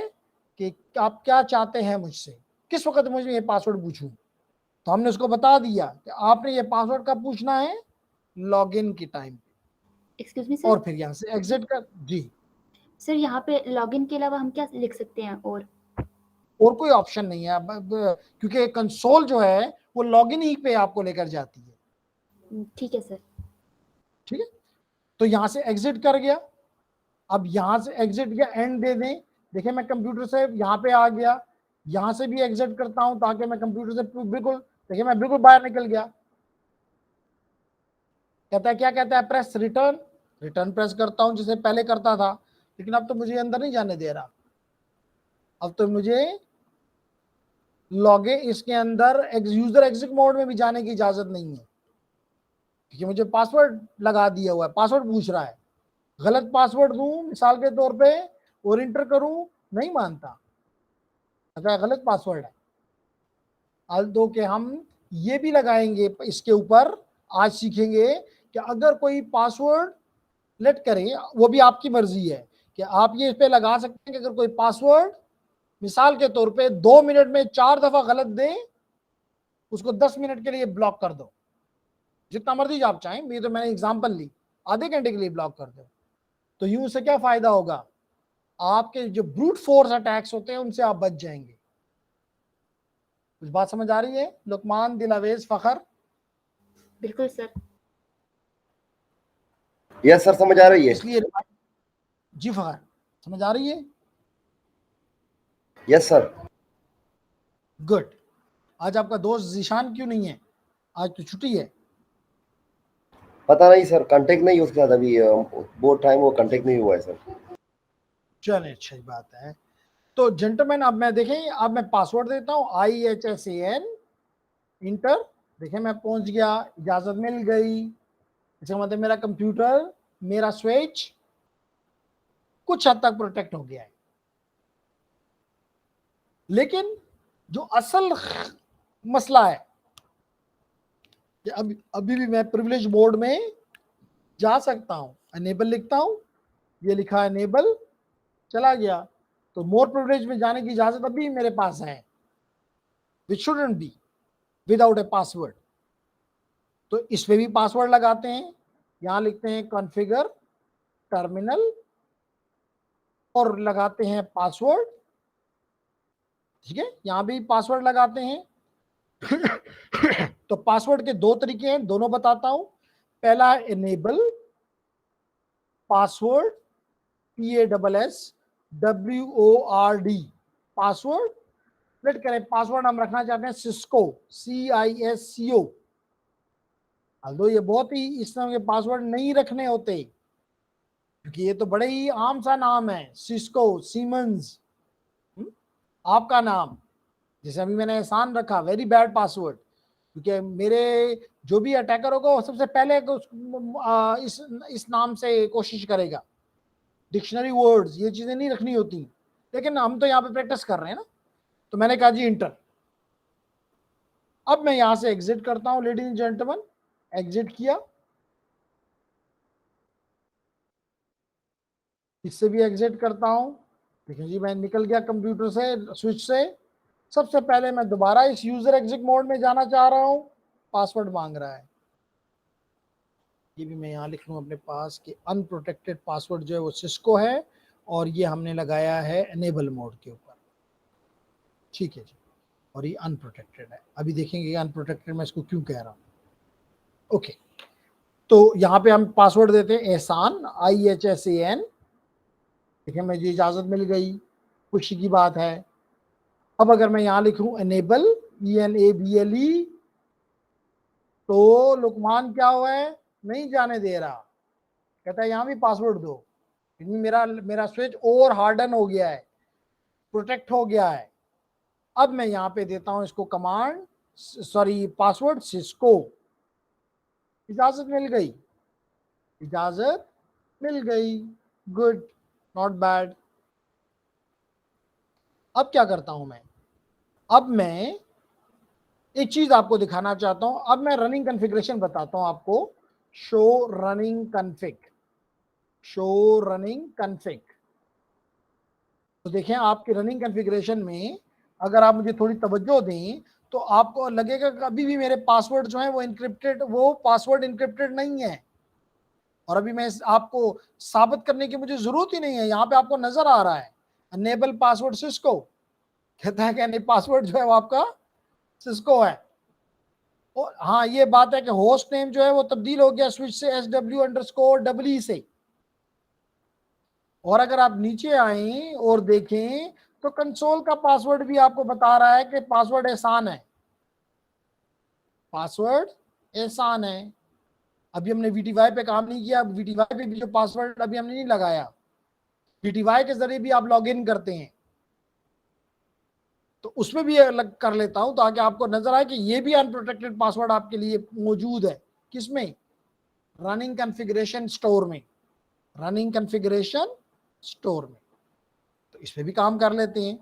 कि आप क्या चाहते हैं मुझसे, किस वक्त मुझे ये पासवर्ड पूछूं। तो हमने उसको बता दिया कि आपने ये पासवर्ड कब पूछना है, लॉगिन की टाइम पे। एक्सक्यूज मी सर, और फिर यहाँ से एग्जिट कर। जी, सर यहाँ पे लॉगिन के अलावा हम क्या लिख सकते हैं? और कोई ऑप्शन नहीं है क्योंकि कंसोल जो है वो लॉगिन ही पे आपको लेकर जाती है। ठीक है सर। ठीक है, तो यहाँ से एग्जिट कर गया। अब यहाँ से एग्जिट या एंड दे दें। देखिए मैं कंप्यूटर से यहाँ पे आ गया, यहाँ से भी एग्जिट करता हूँ ताकि मैं कंप्यूटर से बिल्कुल, देखिए मैं बिल्कुल बाहर निकल गया। कहता है, क्या कहता है, प्रेस रिटर्न। रिटर्न प्रेस करता हूँ जैसे पहले करता था, लेकिन अब तो मुझे अंदर नहीं जाने दे रहा। अब तो मुझे लॉगे इसके अंदर यूजर एग्जिट मोड में भी जाने की इजाजत नहीं है क्योंकि मुझे पासवर्ड लगा दिया हुआ है। पासवर्ड पूछ रहा है, गलत पासवर्ड दूं मिसाल के तौर पे और इंटर करूं, नहीं मानता, अगर गलत पासवर्ड है। दो के हम ये भी लगाएंगे इसके ऊपर, आज सीखेंगे कि अगर कोई पासवर्ड लेट करें, वो भी आपकी मर्जी है कि आप ये इस पे लगा सकते हैं कि अगर कोई पासवर्ड मिसाल के तौर पे 2 मिनट में 4 दफा गलत दे, उसको 10 मिनट के लिए ब्लॉक कर दो, जितना मर्जी आप चाहें। ये तो मैंने एग्जांपल ली, आधे घंटे के लिए ब्लॉक कर दो। तो यूं से क्या फायदा होगा, आपके जो ब्रूट फोर्स अटैक्स होते हैं उनसे आप बच जाएंगे। कुछ बात समझ आ रही है लुकमान, दिलावेज, फखर? बिल्कुल सर। यस सर, समझ आ रही है। इसलिए जी फखर, समझ आ रही है? Yes sir. गुड। आज आपका दोस्त जीशान क्यों नहीं है, आज तो छुट्टी है? पता नहीं सर, कांटेक्ट नहीं उसके साथ अभी, बहुत टाइम वो कांटेक्ट नहीं हुआ है सर। चले, अच्छी बात है। तो जेंटलमैन, अब मैं देखें, अब मैं पासवर्ड देता हूँ IHSAN, इंटर। देखें मैं पहुंच गया, इजाजत मिल गई। इसका मतलब मेरा कंप्यूटर, मेरा स्विच कुछ हद तक प्रोटेक्ट हो गया है। लेकिन जो असल मसला है कि अभी भी मैं प्रिविलेज मोड में जा सकता हूं। अनेबल लिखता हूं, ये लिखा है अनेबल, चला गया। तो मोर प्रिविलेज में जाने की इजाजत अभी मेरे पास है, which shouldn't be without a password. तो इस पे भी पासवर्ड लगाते हैं, यहां लिखते हैं कॉन्फ़िगर टर्मिनल और लगाते हैं पासवर्ड। ठीक है, यहां भी पासवर्ड लगाते हैं। तो पासवर्ड के दो तरीके हैं, दोनों बताता हूं। पहला है enable password, PASSWORD password. Let करें पासवर्ड हम रखना चाहते हैं सिस्को, CISCO। although ये बहुत ही इस तरह के पासवर्ड नहीं रखने होते क्योंकि ये तो बड़े ही आम सा नाम है, सिस्को, सीमेंस, आपका नाम। जैसे अभी मैंने एहसान रखा, वेरी बैड पासवर्ड, क्योंकि मेरे जो भी अटैकर होगा वो सबसे पहले इस नाम से कोशिश करेगा। डिक्शनरी वर्ड्स, ये चीजें नहीं रखनी होती, लेकिन हम तो यहाँ पे प्रैक्टिस कर रहे हैं ना। तो मैंने कहा जी इंटर। अब मैं यहां से एग्जिट करता हूं, लेडीज एंड जेंटलमैन, एग्जिट किया। इससे भी एग्जिट करता हूं। देखिए जी मैं निकल गया कंप्यूटर से, स्विच से। सबसे पहले मैं दोबारा इस यूजर एग्जिट मोड में जाना चाह रहा हूं, पासवर्ड मांग रहा है। ये भी मैं यहाँ लिख लूँ अपने पास कि अनप्रोटेक्टेड पासवर्ड जो है वो सिस्को है और ये हमने लगाया है एनेबल मोड के ऊपर। ठीक है जी, और ये अनप्रोटेक्टेड है। अभी देखेंगे अनप्रोटेक्टेड मैं इसको क्यों कह रहा हूँ। ओके, तो यहाँ पे हम पासवर्ड देते हैं एहसान, IHSAN। देखिए मुझे इजाजत मिल गई, खुशी की बात है। अब अगर मैं यहाँ लिखूँ एनेबल, ENABLE, तो लुकमान क्या हुआ है, नहीं जाने दे रहा, कहता है यहाँ भी पासवर्ड दो। मेरा स्विच और हार्डन हो गया है, प्रोटेक्ट हो गया है। अब मैं यहाँ पे देता हूँ इसको कमांड, सॉरी पासवर्ड सिस्को। इजाजत मिल गई, इजाजत मिल गई, गुड, नॉट बैड। अब क्या करता हूं मैं, अब मैं एक चीज आपको दिखाना चाहता हूं, अब मैं रनिंग कॉन्फ़िगरेशन बताता हूं आपको। Show running config, show running config. तो देखें आपकी रनिंग कॉन्फ़िगरेशन में अगर आप मुझे थोड़ी तवज्जो दें तो आपको लगेगा कि अभी भी मेरे पासवर्ड जो है वो इनक्रिप्टेड, वो पासवर्ड इनक्रिप्टेड नहीं है। और अभी मैं आपको साबित करने की मुझे जरूरत ही नहीं है, यहाँ पे आपको नजर आ रहा है अनेबल पासवर्ड सिस्को, कहता है कि नहीं पासवर्ड जो है वो आपका सिस्को है। और हाँ ये बात है कि होस्ट नेम जो है वो तब्दील हो गया स्विच से SW_EE से। और अगर आप नीचे आए और देखें तो कंसोल का पासवर्ड भी आपको बता रहा है कि पासवर्ड एहसान है, पासवर्ड एहसान है। अभी हमने VTY पे काम नहीं किया, VTY पे भी जो पासवर्ड अभी हमने नहीं लगाया, VTY के जरिए भी आप लॉग इन करते हैं, तो उसमें भी अलग कर लेता हूं ताकि आपको नजर आए कि ये भी अनप्रोटेक्टेड पासवर्ड आपके लिए मौजूद है। किसमें? रनिंग कॉन्फ़िगरेशन स्टोर में, रनिंग कॉन्फ़िगरेशन स्टोर में। तो इस पे भी काम कर लेते हैं,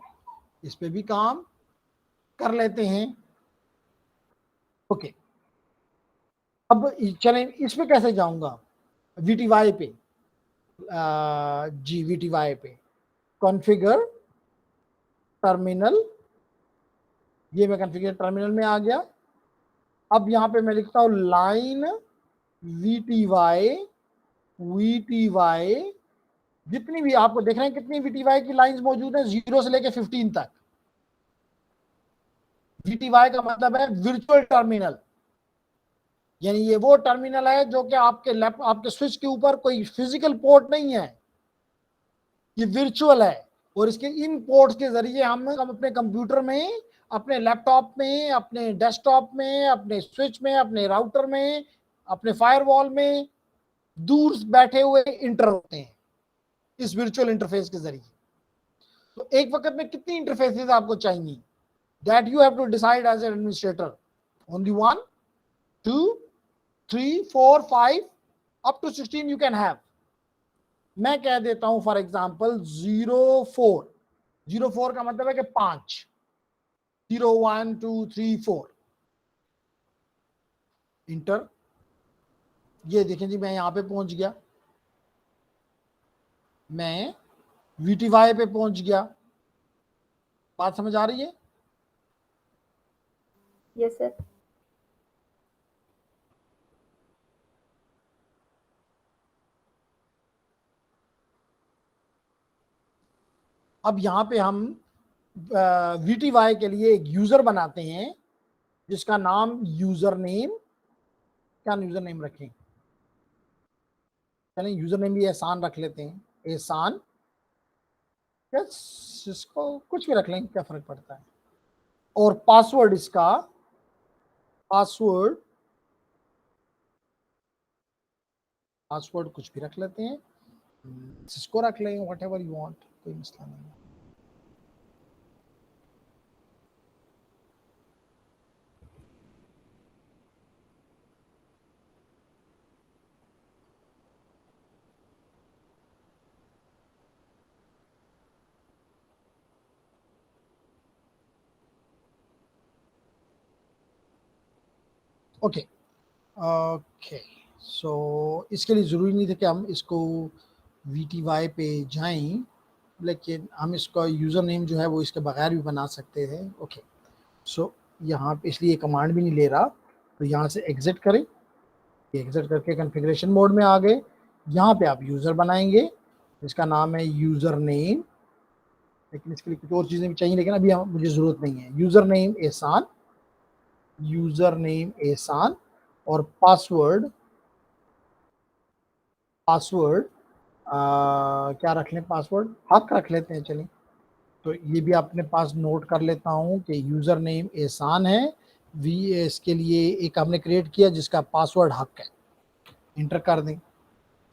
इस पे भी काम कर लेते हैं। ओके, अब चलें इस पे कैसे जाऊंगा? VTY पे, जी VTY पे कॉन्फ़िगर टर्मिनल, ये मैं कॉन्फ़िगर टर्मिनल में आ गया। अब यहाँ पे मैं लिखता हूँ लाइन VTY, जितनी भी आपको देख रहे हैं कितनी VTY की लाइंस मौजूद हैं, 0 से लेके 15 तक। VTY का मतलब है वर्चुअल टर्मिनल, यानी ये वो टर्मिनल है जो कि आपके स्विच के ऊपर कोई फिजिकल पोर्ट नहीं है, ये वर्चुअल है। और इसके इन पोर्ट्स के जरिए हम अपने कंप्यूटर में, अपने लैपटॉप में, अपने डेस्कटॉप में, अपने स्विच में, अपने राउटर में, अपने फायरवॉल में दूर बैठे हुए इंटर होते हैं इस वर्चुअल इंटरफेस के जरिए। तो एक वक्त में कितनी इंटरफेसेस आपको चाहिए? That you have to decide as an administrator. Only 1, 2, 3, 4, 5 up to 16 you can have. मैं कह देता हूं फॉर एग्जांपल 04, 04 का मतलब है कि 5, 0, 1, 2, 3, 4 इंटर। ये देखें जी मैं यहां पे पहुंच गया, मैं VTY पे पहुंच गया। बात समझ आ रही है? Yes sir. अब यहाँ पे हम VTY के लिए एक यूजर बनाते हैं जिसका नाम यूजर नेम, क्या यूजर नेम रखें? चलें यूजर नेम भी एहसान रख लेते हैं, एहसान, इसको कुछ भी रख लेंगे, क्या फर्क पड़ता है। और पासवर्ड इसका, पासवर्ड कुछ भी रख लेते हैं, सिस्को रख लेंगे, व्हाट एवर यू वांट, कोई मसला नहीं है। ओके ओके, सो इसके लिए ज़रूरी नहीं था कि हम इसको VTY पे जाएं, लेकिन हम इसका यूज़र नेम जो है वो इसके बगैर भी बना सकते थे। ओके, सो यहाँ पे इसलिए कमांड भी नहीं ले रहा, तो यहाँ से एग्ज़िट करें, एग्ज़िट करके कॉन्फ़िगरेशन मोड में आ गए। यहाँ पे आप यूज़र बनाएंगे जिसका नाम है यूज़र नेम, लेकिन इसके लिए कुछ और चीज़ें भी चाहिए, लेकिन अभी मुझे ज़रूरत नहीं है। यूज़र नेम एहसान, यूज़र नेम एहसान, और पासवर्ड क्या रख लें? पासवर्ड हक रख लेते हैं। चलिए, तो ये भी अपने पास नोट कर लेता हूँ कि यूज़र नेम एहसान है, इसके लिए एक हमने क्रिएट किया जिसका पासवर्ड हक है, इंटर कर दें।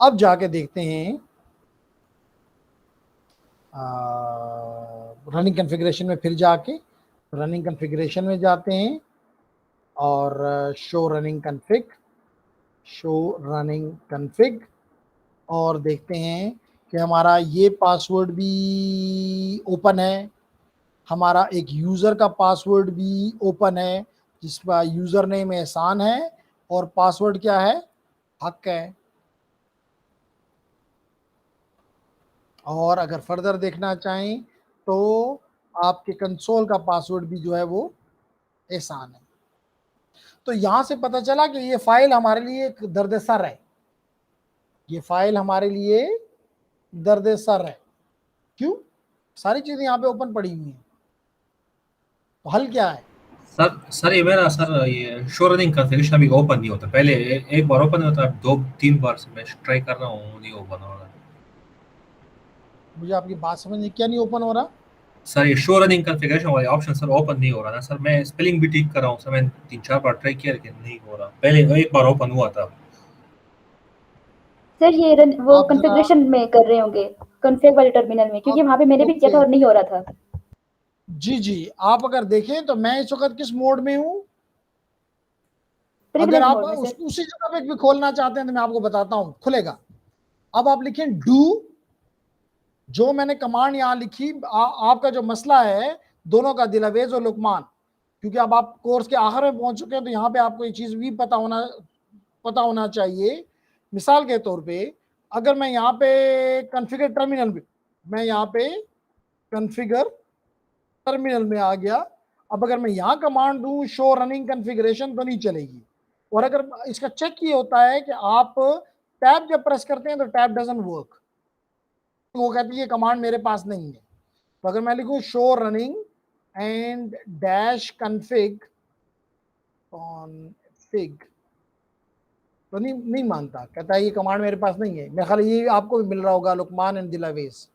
अब जाके देखते हैं रनिंग कॉन्फ़िगरेशन में, फिर जाके रनिंग कॉन्फ़िगरेशन में जाते हैं और शो रनिंग कॉन्फ़िग, और देखते हैं कि हमारा ये पासवर्ड भी ओपन है, हमारा एक यूज़र का पासवर्ड भी ओपन है जिसका यूजर नेम एहसान है और पासवर्ड क्या है, हक है। और अगर फर्दर देखना चाहें तो आपके कंसोल का पासवर्ड भी जो है वो एहसान है। तो यहां से पता चला कि ये फाइल हमारे लिए एक दर्द-ए-सर है, ये फाइल हमारे लिए दर्द-ए-सर है। क्यों? सारी चीजें यहाँ पे ओपन पड़ी हुई हैं। तो हल क्या है? सर ये मेरा सर ये शो रनिंग कॉन्फ़िगरेशन अभी ओपन नहीं होता। पहले एक बार ओपन होता, 2-3 बार से मैं ट्राई कर रहा हूँ, नहीं ओपन हो रहा। मुझे आपकी बात समझ नहीं, क्या नहीं ओपन हो रहा? सर ये शो रनिंग कॉन्फ़िगरेशन वाले ऑप्शन सर ओपन नहीं हो रहा ना सर। मैं स्पेलिंग भी ठीक कर रहा हूँ सर, मैंने 3-4 बार ट्राई किया लेकिन नहीं हो रहा। पहले एक बार ओपन हुआ था। सर ये वो आप जरा कॉन्फ़िगरेशन में कर रहे होंगे, कॉन्फ़िग वाले टर्मिनल में, क्योंकि वहाँ पे मैंने भी किया था ओके, और नहीं हो रहा था। जी जी, आप अगर देखें तो मैं इस वक्त किस मोड में हूँ। अगर प्रिविलेज आप मोड में सर। उसी जगह पे भी खोलना चाहते हैं तो मैं आपको बताता हूँ, खुलेगा। अब आप लिखें डू, जो मैंने कमांड यहाँ लिखी, आपका जो मसला है दोनों का, दिलावेज और लुकमान, क्योंकि अब आप कोर्स के आखिर में पहुंच चुके हैं तो यहाँ पे आपको ये चीज़ भी पता होना चाहिए। मिसाल के तौर पे अगर मैं यहाँ पे कॉन्फ़िगर टर्मिनल में, मैं यहाँ पे कॉन्फ़िगर टर्मिनल में आ गया। अब अगर मैं यहाँ कमांड दूं शो रनिंग कॉन्फ़िगरेशन तो नहीं चलेगी। और अगर इसका चेक ये होता है कि आप टैब जब प्रेस करते हैं तो टैब डजंट वर्क, तो वो कहती है ये कमांड मेरे पास नहीं है। तो अगर मैं लिखूं show running and dash config तो नहीं मानता, कहता है ये कमांड मेरे पास नहीं है। मेरे ख्याल ये आपको भी मिल रहा होगा, Luqman and Dilawez.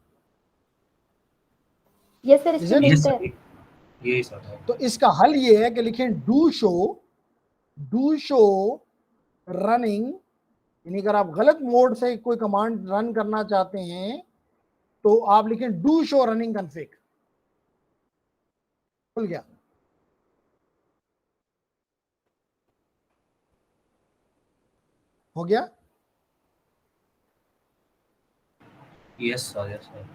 Yes sir, इस पे Is it? ये मिलता सर, है। यही सर है। तो इसका हल ये है कि लिखें डू शो रनिंग, यानी अगर आप गलत मोड से कोई कमांड रन करना चाहते हैं तो आप लिखें डू शो रनिंग कॉन्फ़िग। खुल गया। हो गया। Yes sir, yes sir.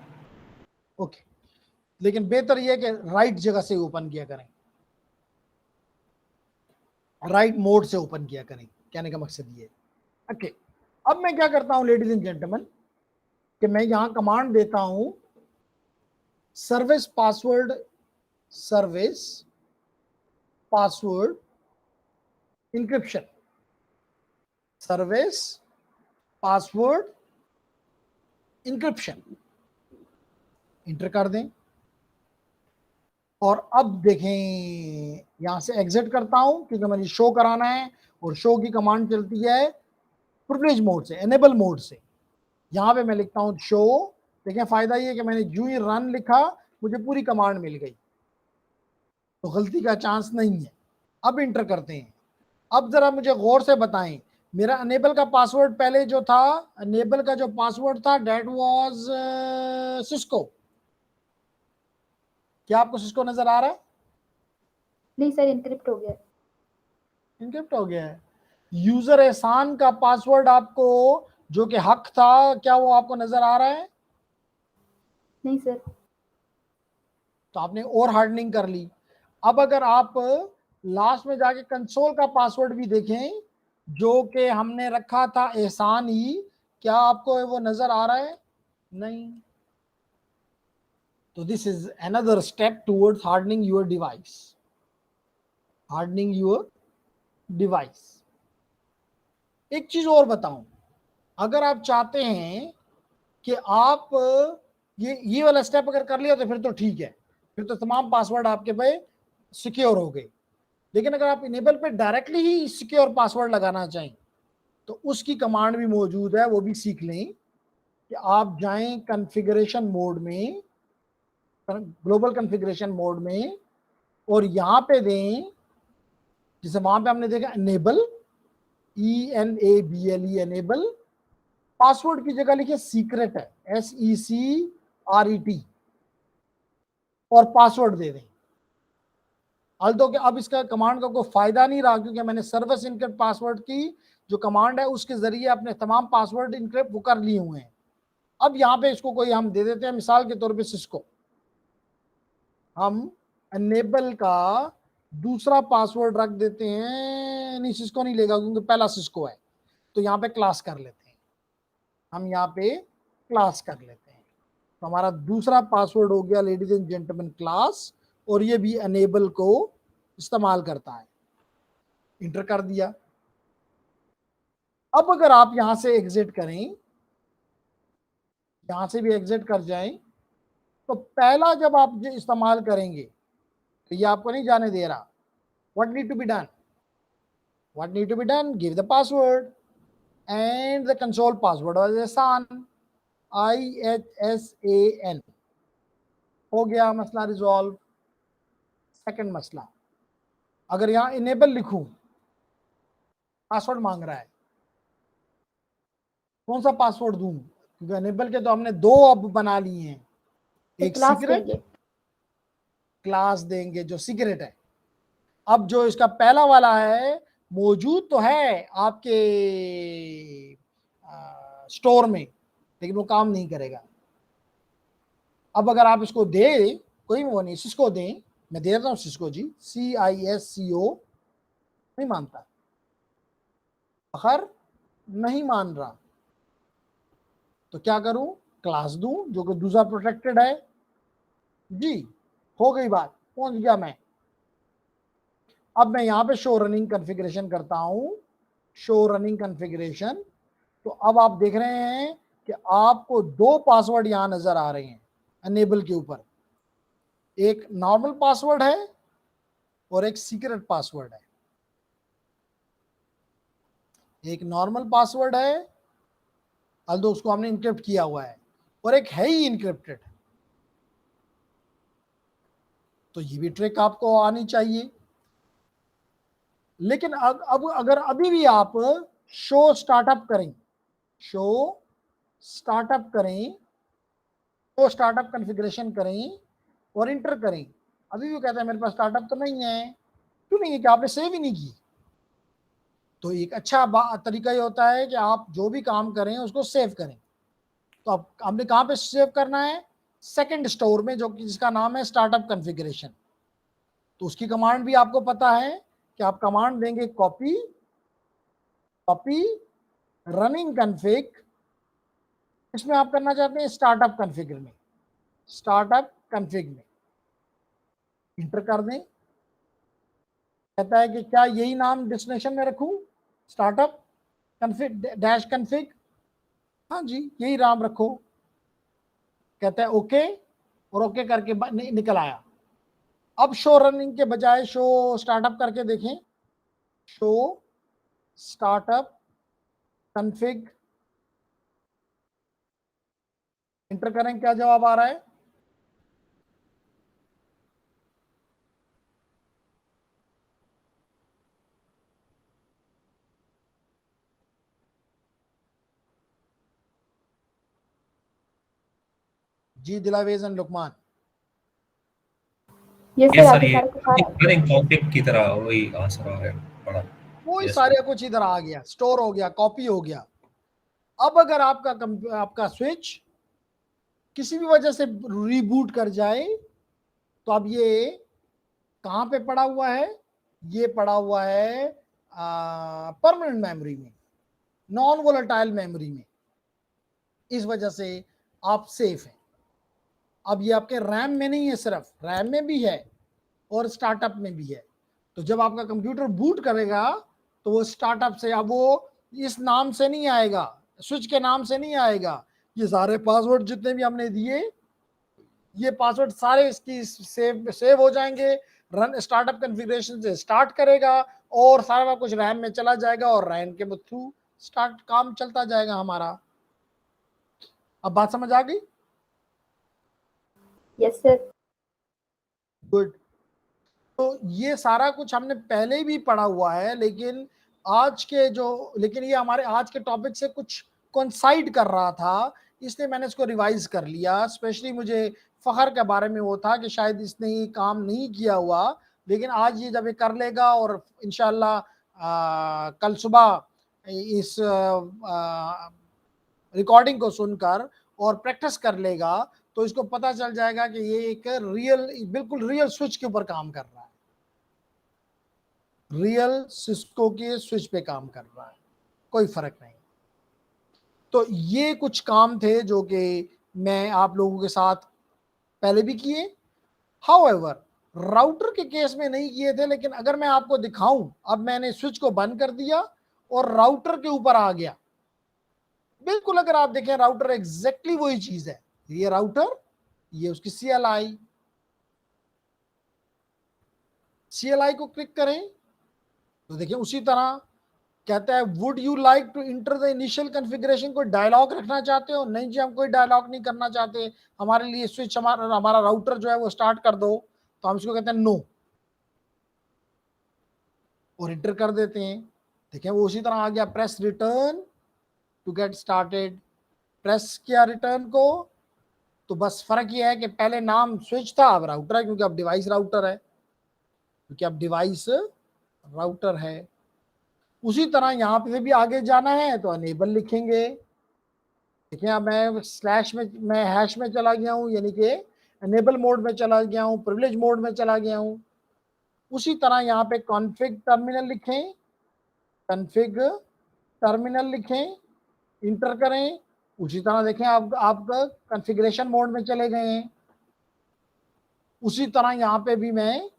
Okay, लेकिन बेहतर यह है कि राइट जगह से ओपन किया करें, राइट मोड से ओपन किया करें। कहने का मकसद ये है। ओके, अब मैं क्या करता हूं लेडीज एंड जेंटलमैन, कि मैं यहां कमांड देता हूं service password encryption, service password encryption, enter कर दें। और अब देखें, यहां से एग्जिट करता हूं क्योंकि मुझे शो कराना है और शो की कमांड चलती है प्रिविलेज मोड से, एनेबल मोड से। यहां पे मैं लिखता हूं शो। देखें फायदा ये है कि मैंने जो ही रन लिखा मुझे पूरी कमांड मिल गई, तो गलती का चांस नहीं है। अब इंटर करते हैं। अब जरा मुझे गौर से बताएं, मेरा अनेबल का पासवर्ड पहले जो था, अनेबल का जो पासवर्ड था डेट वाज सिस्को। क्या आपको सिस्को नजर आ रहा है? नहीं सर, इनक्रिप्ट हो गया। इनक्रिप्ट हो गया है। यूजर एहसान का पासवर्ड आपको जो कि हक था, क्या वो आपको नजर आ रहा है? नहीं सर। तो आपने और हार्डनिंग कर ली। अब अगर आप लास्ट में जाके कंसोल का पासवर्ड भी देखें जो कि हमने रखा था एहसान ही, क्या आपको वो नजर आ रहा है? नहीं। तो this is another step towards hardening your device, hardening your device. एक चीज और बताऊं, अगर आप चाहते हैं कि आप ये वाला स्टेप अगर कर लिया तो फिर तो ठीक है, फिर तो तमाम पासवर्ड आपके पे सिक्योर हो गए। लेकिन अगर आप इनेबल पे डायरेक्टली ही सिक्योर पासवर्ड लगाना चाहें तो उसकी कमांड भी मौजूद है, वो भी सीख लें। कि आप जाएं कॉन्फ़िगरेशन मोड में, ग्लोबल कॉन्फ़िगरेशन मोड में, और यहां पे दें, जैसे वहां पे हमने देखा एनेबल, ENABLE एनेबल, पासवर्ड की जगह लिखिए सीक्रेट है, SECRET, और पासवर्ड दे दें। although कि अब इसका कमांड का कोई फायदा नहीं रहा क्योंकि मैंने सर्विस इनक्रिप्ट पासवर्ड की जो कमांड है उसके जरिए अपने तमाम पासवर्ड इनक्रिप्ट वो कर लिए हुए हैं। अब यहाँ पे इसको कोई हम दे देते हैं, मिसाल के तौर पे सिस्को। हम एनेबल का दूसरा पासवर्ड रख देते हैं, नहीं सिस्को नहीं लेगा क्योंकि पहला सिस्को है, तो यहाँ पे क्लास कर लेते हैं, हम यहाँ पे क्लास कर लेते हैं। तो हमारा दूसरा पासवर्ड हो गया लेडीज एंड जेंटलमैन क्लास, और ये भी एनेबल को इस्तेमाल करता है। इंटर कर दिया। अब अगर आप यहां से एग्जिट करें, यहां से भी एग्जिट कर जाएं, तो पहला जब आप जो इस्तेमाल करेंगे तो ये आपको नहीं जाने दे रहा। What need to be done, what need to be done, give the password and the console password was Ihsan, IHSAN। हो गया मसला रिजॉल्व। सेकंड मसला, अगर यहां इनेबल लिखूं, पासवर्ड मांग रहा है, कौन सा पासवर्ड दूं, क्योंकि इनेबल के तो हमने दो अब बना लिए हैं, एक क्लास सीक्रेट, देंगे। क्लास देंगे जो सीक्रेट है। अब जो इसका पहला वाला है मौजूद तो है आपके स्टोर में, लेकिन वो काम नहीं करेगा। अब अगर आप इसको दे, कोई वो नहीं, सिस्को दें, मैं दे रहा हूं सिस्को जी, CISCO, नहीं मानता, आखिर नहीं मान रहा, तो क्या करूं, क्लास दूं जो कि दूसरा प्रोटेक्टेड है जी। हो गई बात, पहुंच गया मैं। अब मैं यहां पे शो रनिंग कॉन्फ़िगरेशन करता हूं, शो रनिंग कॉन्फ़िगरेशन। तो अब आप देख रहे हैं कि आपको दो पासवर्ड यहां नजर आ रहे हैं एनेबल के ऊपर, एक नॉर्मल पासवर्ड है और एक सीक्रेट पासवर्ड है। एक नॉर्मल पासवर्ड है, अल्दो उसको हमने इनक्रिप्ट किया हुआ है, और एक है ही इनक्रिप्टेड। तो ये भी ट्रिक आपको आनी चाहिए। लेकिन अब अगर अभी भी आप शो स्टार्टअप करें, शो स्टार्टअप करें, तो स्टार्टअप कॉन्फ़िगरेशन करें और इंटर करें, अभी भी कहता है मेरे पास स्टार्टअप तो नहीं है। क्यों नहीं है, कि आपने सेव ही नहीं की। तो एक अच्छा तरीका ये होता है कि आप जो भी काम करें उसको सेव करें। तो अब हमने कहाँ पे सेव करना है, सेकंड स्टोर में, जो कि जिसका नाम है स्टार्टअप कॉन्फ़िगरेशन। तो उसकी कमांड भी आपको पता है कि आप कमांड देंगे कॉपी, कॉपी रनिंग कॉन्फ़िग, इसमें आप करना चाहते हैं स्टार्टअप कॉन्फ़िगर में, स्टार्टअप कॉन्फ़िग में इंटर कर दें। कहता है कि क्या यही नाम डेस्टिनेशन में रखूं, स्टार्टअप कॉन्फ़िग डैश कॉन्फ़िग, हाँ जी यही नाम रखो। कहता है ओके, और ओके करके निकल आया। अब शो रनिंग के बजाय शो स्टार्टअप करके देखें, शो स्टार्टअप कॉन्फ़िग, इंटर करें, क्या जवाब आ रहा है, जी दिलावेज एंड लुकमान। यस ये सर, सर आपके ये सारे के सारे रनिंग कॉन्फ़िग की तरह वही आंसर आ रहा है बड़ा। वही Yes, सारे कुछ इधर आ गया, स्टोर हो गया, कॉपी हो गया। अब अगर आपका स्विच किसी भी वजह से रीबूट कर जाए, तो अब ये कहाँ पे पड़ा हुआ है, ये पड़ा हुआ है परमानेंट मेमोरी में, नॉन वोलेटाइल मेमोरी में। इस वजह से आप सेफ हैं। अब ये आपके रैम में नहीं है, सिर्फ रैम में भी है और स्टार्टअप में भी है। तो जब आपका कंप्यूटर बूट करेगा तो वो स्टार्टअप से, अब वो इस नाम से नहीं आएगा, स्विच के नाम से नहीं आएगा। ये सारे पासवर्ड जितने भी हमने दिए, ये पासवर्ड सारे इसकी सेव हो जाएंगे, रन स्टार्टअप कॉन्फ़िगरेशन से स्टार्ट करेगा और सारा कुछ रैम में चला जाएगा और रैम के थ्रू स्टार्ट काम चलता जाएगा हमारा। अब बात समझ आ गई? Yes sir. गुड। तो ये सारा कुछ हमने पहले भी पढ़ा हुआ है, लेकिन ये हमारे आज के टॉपिक से कुछ कोइंसाइड कर रहा था, इसलिए मैंने इसको रिवाइज कर लिया। स्पेशली मुझे फखर के बारे में वो था कि शायद इसने ये काम नहीं किया हुआ, लेकिन आज ये जब ये कर लेगा और इंशाल्लाह कल सुबह इस रिकॉर्डिंग को सुनकर और प्रैक्टिस कर लेगा, तो इसको पता चल जाएगा कि ये एक बिल्कुल रियल स्विच के ऊपर काम कर रहा है। रियल सिस्को के स्विच पे काम कर रहा है, कोई फर्क नहीं। तो ये कुछ काम थे जो कि मैं आप लोगों के साथ पहले भी किए, हाउएवर राउटर के केस में नहीं किए थे। लेकिन अगर मैं आपको दिखाऊं, अब मैंने स्विच को बंद कर दिया और राउटर के ऊपर आ गया, बिल्कुल अगर आप देखें राउटर एग्जैक्टली वही चीज है। ये राउटर, ये उसकी CLI को क्लिक करें तो देखिए उसी तरह कहता है would you like to enter the initial configuration. कोई डायलॉग रखना चाहते हो? नहीं जी, हम कोई डायलॉग नहीं करना चाहते, हमारे लिए स्विच हमारा राउटर जो है वो स्टार्ट कर दो। तो हम इसको कहते हैं नो, और इंटर कर देते हैं। देखिए वो उसी तरह आ गया, press return to get started. Press किया रिटर्न को, तो बस फर्क ये है कि पहले नाम स्विच था, अब राउटर है, क्योंकि अब डिवाइस राउटर है, उसी तरह यहाँ पे भी आगे जाना है तो अनेबल लिखेंगे। देखिए अब मैं हैश में चला गया हूँ, यानी कि अनेबल मोड में चला गया हूँ, प्रिविलेज मोड में चला गया हूँ। उसी तरह यहाँ पे कॉन्फ़िग टर्मिनल लिखें, इंटर करें। उसी तरह देखें आप कॉन्फ़िगरेशन मोड में चले गए हैं। उसी तरह यहाँ पे भी मैं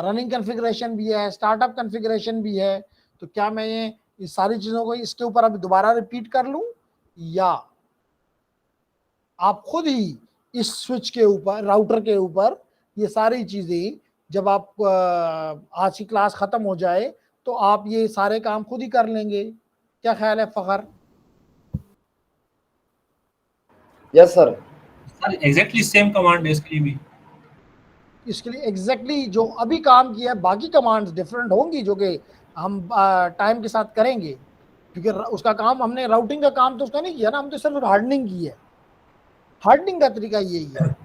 रनिंग कॉन्फ़िगरेशन भी है, स्टार्टअप कॉन्फ़िगरेशन भी है। तो क्या मैं ये सारी चीज़ों को इसके ऊपर अभी दोबारा रिपीट कर लूँ, या आप खुद ही इस स्विच के ऊपर, राउटर के ऊपर ये सारी चीज़ें, जब आप आज की क्लास ख़त्म हो जाए तो आप ये सारे काम खुद ही कर लेंगे? क्या ख्याल है Fakhar? Yes sir. Sir exactly same command है इसके लिए भी। इसके लिए एग्जैक्टली जो अभी काम किया है, बाकी कमांड्स डिफरेंट होंगी जो कि हम टाइम के साथ करेंगे, क्योंकि उसका काम हमने, राउटिंग का काम तो उसका नहीं किया ना, हम तो सिर्फ हार्डनिंग की है। हार्डनिंग का तरीका यही है।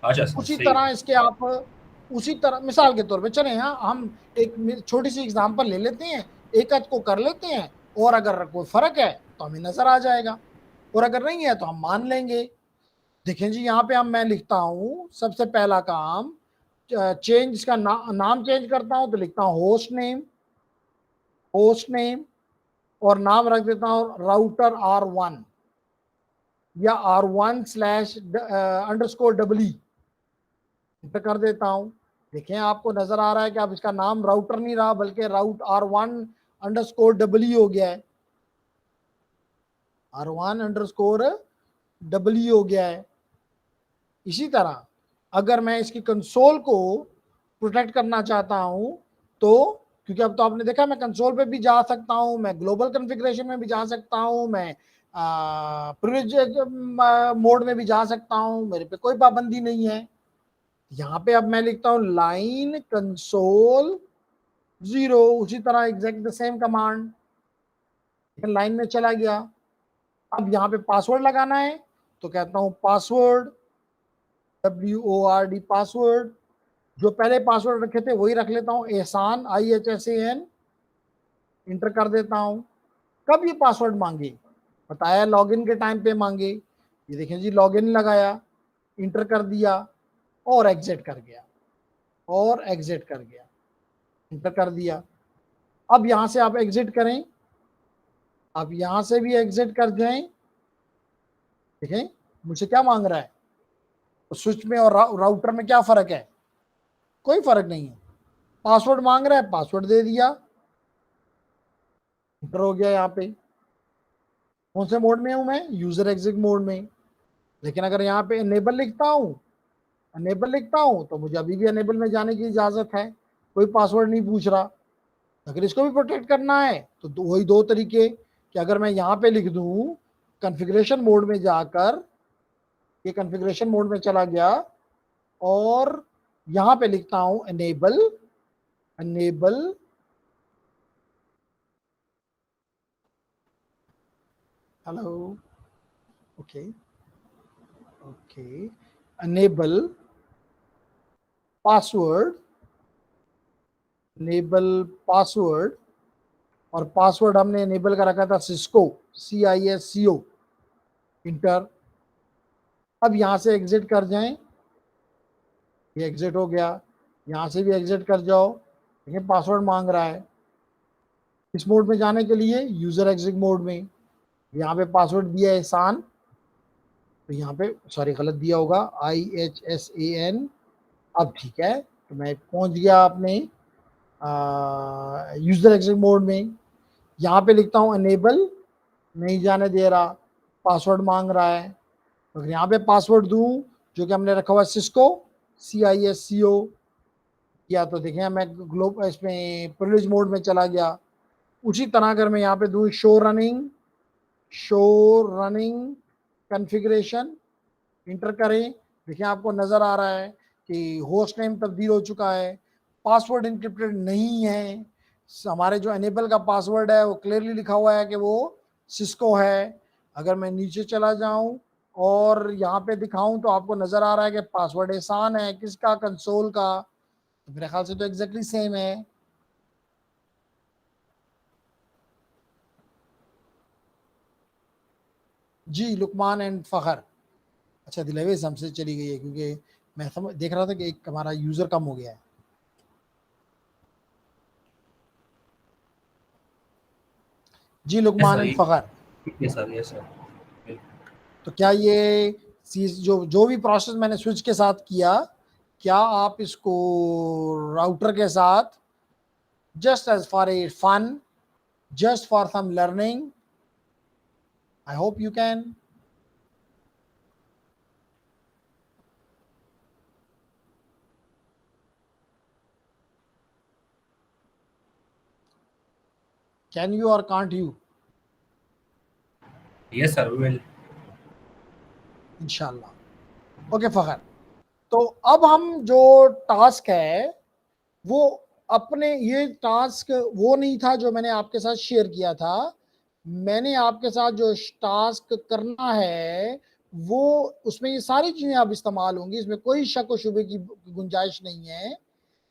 अच्छा सर, उसी सही तरह है। इसके आप उसी तरह मिसाल के तौर पे चले, हाँ हम एक छोटी सी एग्जांपल ले लेते हैं, एक आध को कर लेते हैं, और अगर कोई फर्क है तो हमें नजर आ जाएगा, और अगर नहीं है तो हम मान लेंगे। देखें जी यहाँ पे मैं लिखता हूँ, सबसे पहला काम चेंज, इसका नाम चेंज करता हूँ तो लिखता हूँ होस्ट नेम, और नाम रख देता हूँ राउटर R1 या R1/_ इंटर कर देता हूँ। देखें आपको नजर आ रहा है कि अब इसका नाम राउटर नहीं रहा, बल्कि R1__ हो गया है, R1__ हो गया है। इसी तरह अगर मैं इसकी कंसोल को प्रोटेक्ट करना चाहता हूं तो, क्योंकि अब तो आपने देखा मैं कंसोल पे भी जा सकता हूं, मैं ग्लोबल कॉन्फ़िगरेशन में भी जा सकता हूं, मैं प्रिविलेज मोड में भी जा सकता हूं, मेरे पे कोई पाबंदी नहीं है। यहाँ पे अब मैं लिखता हूं लाइन कंसोल 0, उसी तरह exact the same command, line में चला गया। अब यहाँ पे पासवर्ड लगाना है तो कहता हूं पासवर्ड, WORD पासवर्ड, जो पहले पासवर्ड रखे थे वही रख लेता हूं, एहसान IHSAN, इंटर कर देता हूं। कब ये पासवर्ड मांगे? बताया लॉगिन के टाइम पे मांगे। ये देखें जी, लॉगिन लगाया, इंटर कर दिया, और एग्जिट कर गया, इंटर कर दिया। अब यहां से आप एग्जिट करें, आप यहां से भी एग्जिट कर जाएं। देखें मुझे क्या मांग रहा है, स्विच में और राउटर में क्या फर्क है? कोई फर्क नहीं है। पासवर्ड मांग रहा है, पासवर्ड दे दिया, इंटर हो गया। यहाँ पे कौन से मोड में हूं मैं? यूजर एग्जिट मोड में। लेकिन अगर यहाँ पे अनेबल लिखता हूं तो मुझे अभी भी अनेबल में जाने की इजाजत है, कोई पासवर्ड नहीं पूछ रहा। अगर इसको भी प्रोटेक्ट करना है तो वही दो तरीके, कि अगर मैं यहाँ पे लिख दूं कॉन्फ़िगरेशन मोड में जाकर, ये कॉन्फ़िगरेशन मोड में चला गया, और यहाँ पे लिखता हूं enable hello, okay, enable password, और पासवर्ड हमने अनेबल का रखा था सिस्को, CISCO, इंटर। अब यहां से एग्जिट कर जाएं, ये एग्जिट हो गया, यहां से भी एग्जिट कर जाओ, देखिए पासवर्ड मांग रहा है। इस मोड में जाने के लिए यूजर एग्जिट मोड में यहाँ पे पासवर्ड दिया है एहसान, तो यहाँ पे सॉरी गलत दिया होगा IHSAN। अब ठीक है, तो मैं पहुंच गया अपने यूजर एग्जिट मोड में। यहाँ पे लिखता हूँ अनेबल, नहीं जाने दे रहा, पासवर्ड मांग रहा है। अगर यहाँ पे पासवर्ड दूं जो कि हमने रखा हुआ सिस्को CISCO, या तो देखें मैं ग्लोब इसमें प्रिविलेज मोड में चला गया। उसी तरह अगर मैं यहाँ पे दूं शो रनिंग कॉन्फ़िगरेशन, इंटर करें, देखिए आपको नज़र आ रहा है कि होस्ट नेम तब्दील हो चुका है, पासवर्ड इनक्रिप्टेड नहीं है। हमारे जो एनेबल का पासवर्ड है वो क्लियरली लिखा हुआ है कि वो सिस्को है। अगर मैं नीचे चला जाऊं और यहाँ पे दिखाऊं तो आपको नज़र आ रहा है कि पासवर्ड एहसान है। किसका? कंसोल का। तो मेरे ख्याल से तो एग्जैक्टली सेम है। जी लुकमान एंड फ़खर, अच्छा दिलवेज हमसे चली गई है क्योंकि मैं देख रहा था कि एक हमारा यूज़र कम हो गया है। जी लुकमान एंड फ़खर। ये सर, ये सर। तो क्या ये जो भी प्रोसेस मैंने स्विच के साथ किया, क्या आप इसको राउटर के साथ just as for a fun, just for some learning, I hope you can. Can you or can't you? Yes sir, we will. इंशाल्लाह। ओके फ़खर, तो अब हम जो टास्क है वो अपने, ये टास्क वो नहीं था जो मैंने आपके साथ शेयर किया था। मैंने आपके साथ जो टास्क करना है वो, उसमें ये सारी चीज़ें अब इस्तेमाल होंगी, इसमें कोई शक व शुबे की गुंजाइश नहीं है।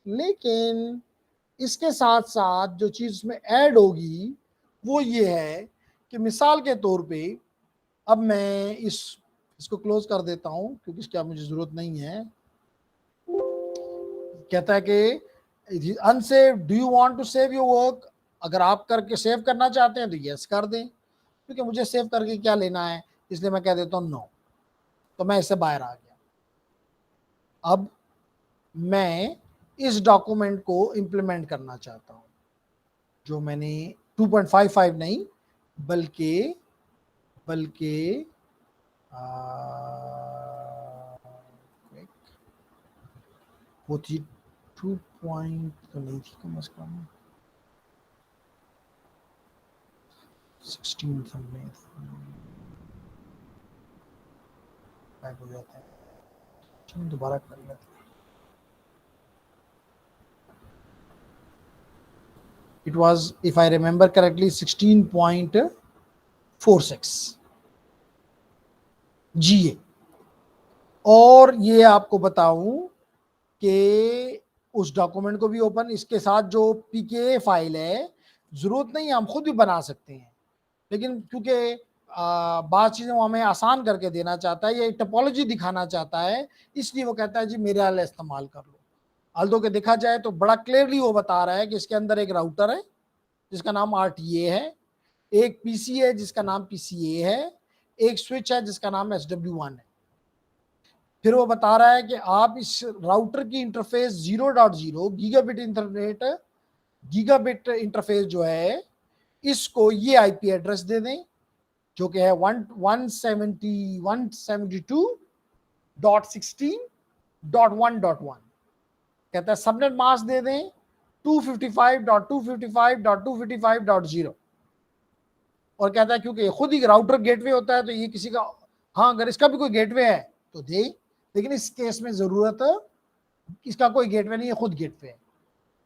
लेकिन इसके साथ साथ जो चीज़ उसमें ऐड होगी वो ये है कि मिसाल के तौर पे अब मैं इसको क्लोज कर देता हूँ क्योंकि इसकी अब मुझे ज़रूरत नहीं है। कहता है कि unsave, do you want to save your work? अगर आप करके सेव करना चाहते हैं तो यस कर दें, क्योंकि मुझे सेव करके क्या लेना है, इसलिए मैं कह देता हूँ नो। तो मैं इससे बाहर आ गया। अब मैं इस डॉक्यूमेंट को इम्प्लीमेंट करना चाहता हूँ, जो मैंने 2.55 नहीं बल्कि वो थी 2 पॉइंट तो नहीं थी, कम अज कम 16 में बैक हो जाता है। चलो दोबारा कर लेते हैं। It was, if I remember correctly, 16.46 GA। और ये आपको बताऊं कि उस डॉक्यूमेंट को भी ओपन, इसके साथ जो PKA फाइल है, ज़रूरत नहीं हम खुद भी बना सकते हैं, लेकिन क्योंकि बात चीज़ें वो हमें आसान करके देना चाहता है, ये टोपोलॉजी दिखाना चाहता है, इसलिए वो कहता है जी मेरे वाला इस्तेमाल कर लो। आल्दो के देखा जाए तो बड़ा क्लियरली वो बता रहा है कि इसके अंदर एक राउटर है जिसका नाम RTA है, एक PC है जिसका नाम PCA है, एक स्विच है जिसका नाम SW1 है। फिर वो बता रहा है कि आप इस राउटर की इंटरफेस 0.0 गीगाबिट इंटरफेस जो है, इसको ये IP एड्रेस दे दें जो कि है 172.16.1.1। कहता है सबनेट मास्क दे दें 255.255.255.0। और कहता है क्योंकि खुद ही राउटर गेटवे होता है तो ये किसी का, हाँ अगर इसका भी कोई गेटवे है तो दे, लेकिन इस केस में ज़रूरत इसका कोई गेटवे नहीं है, खुद गेटवे है,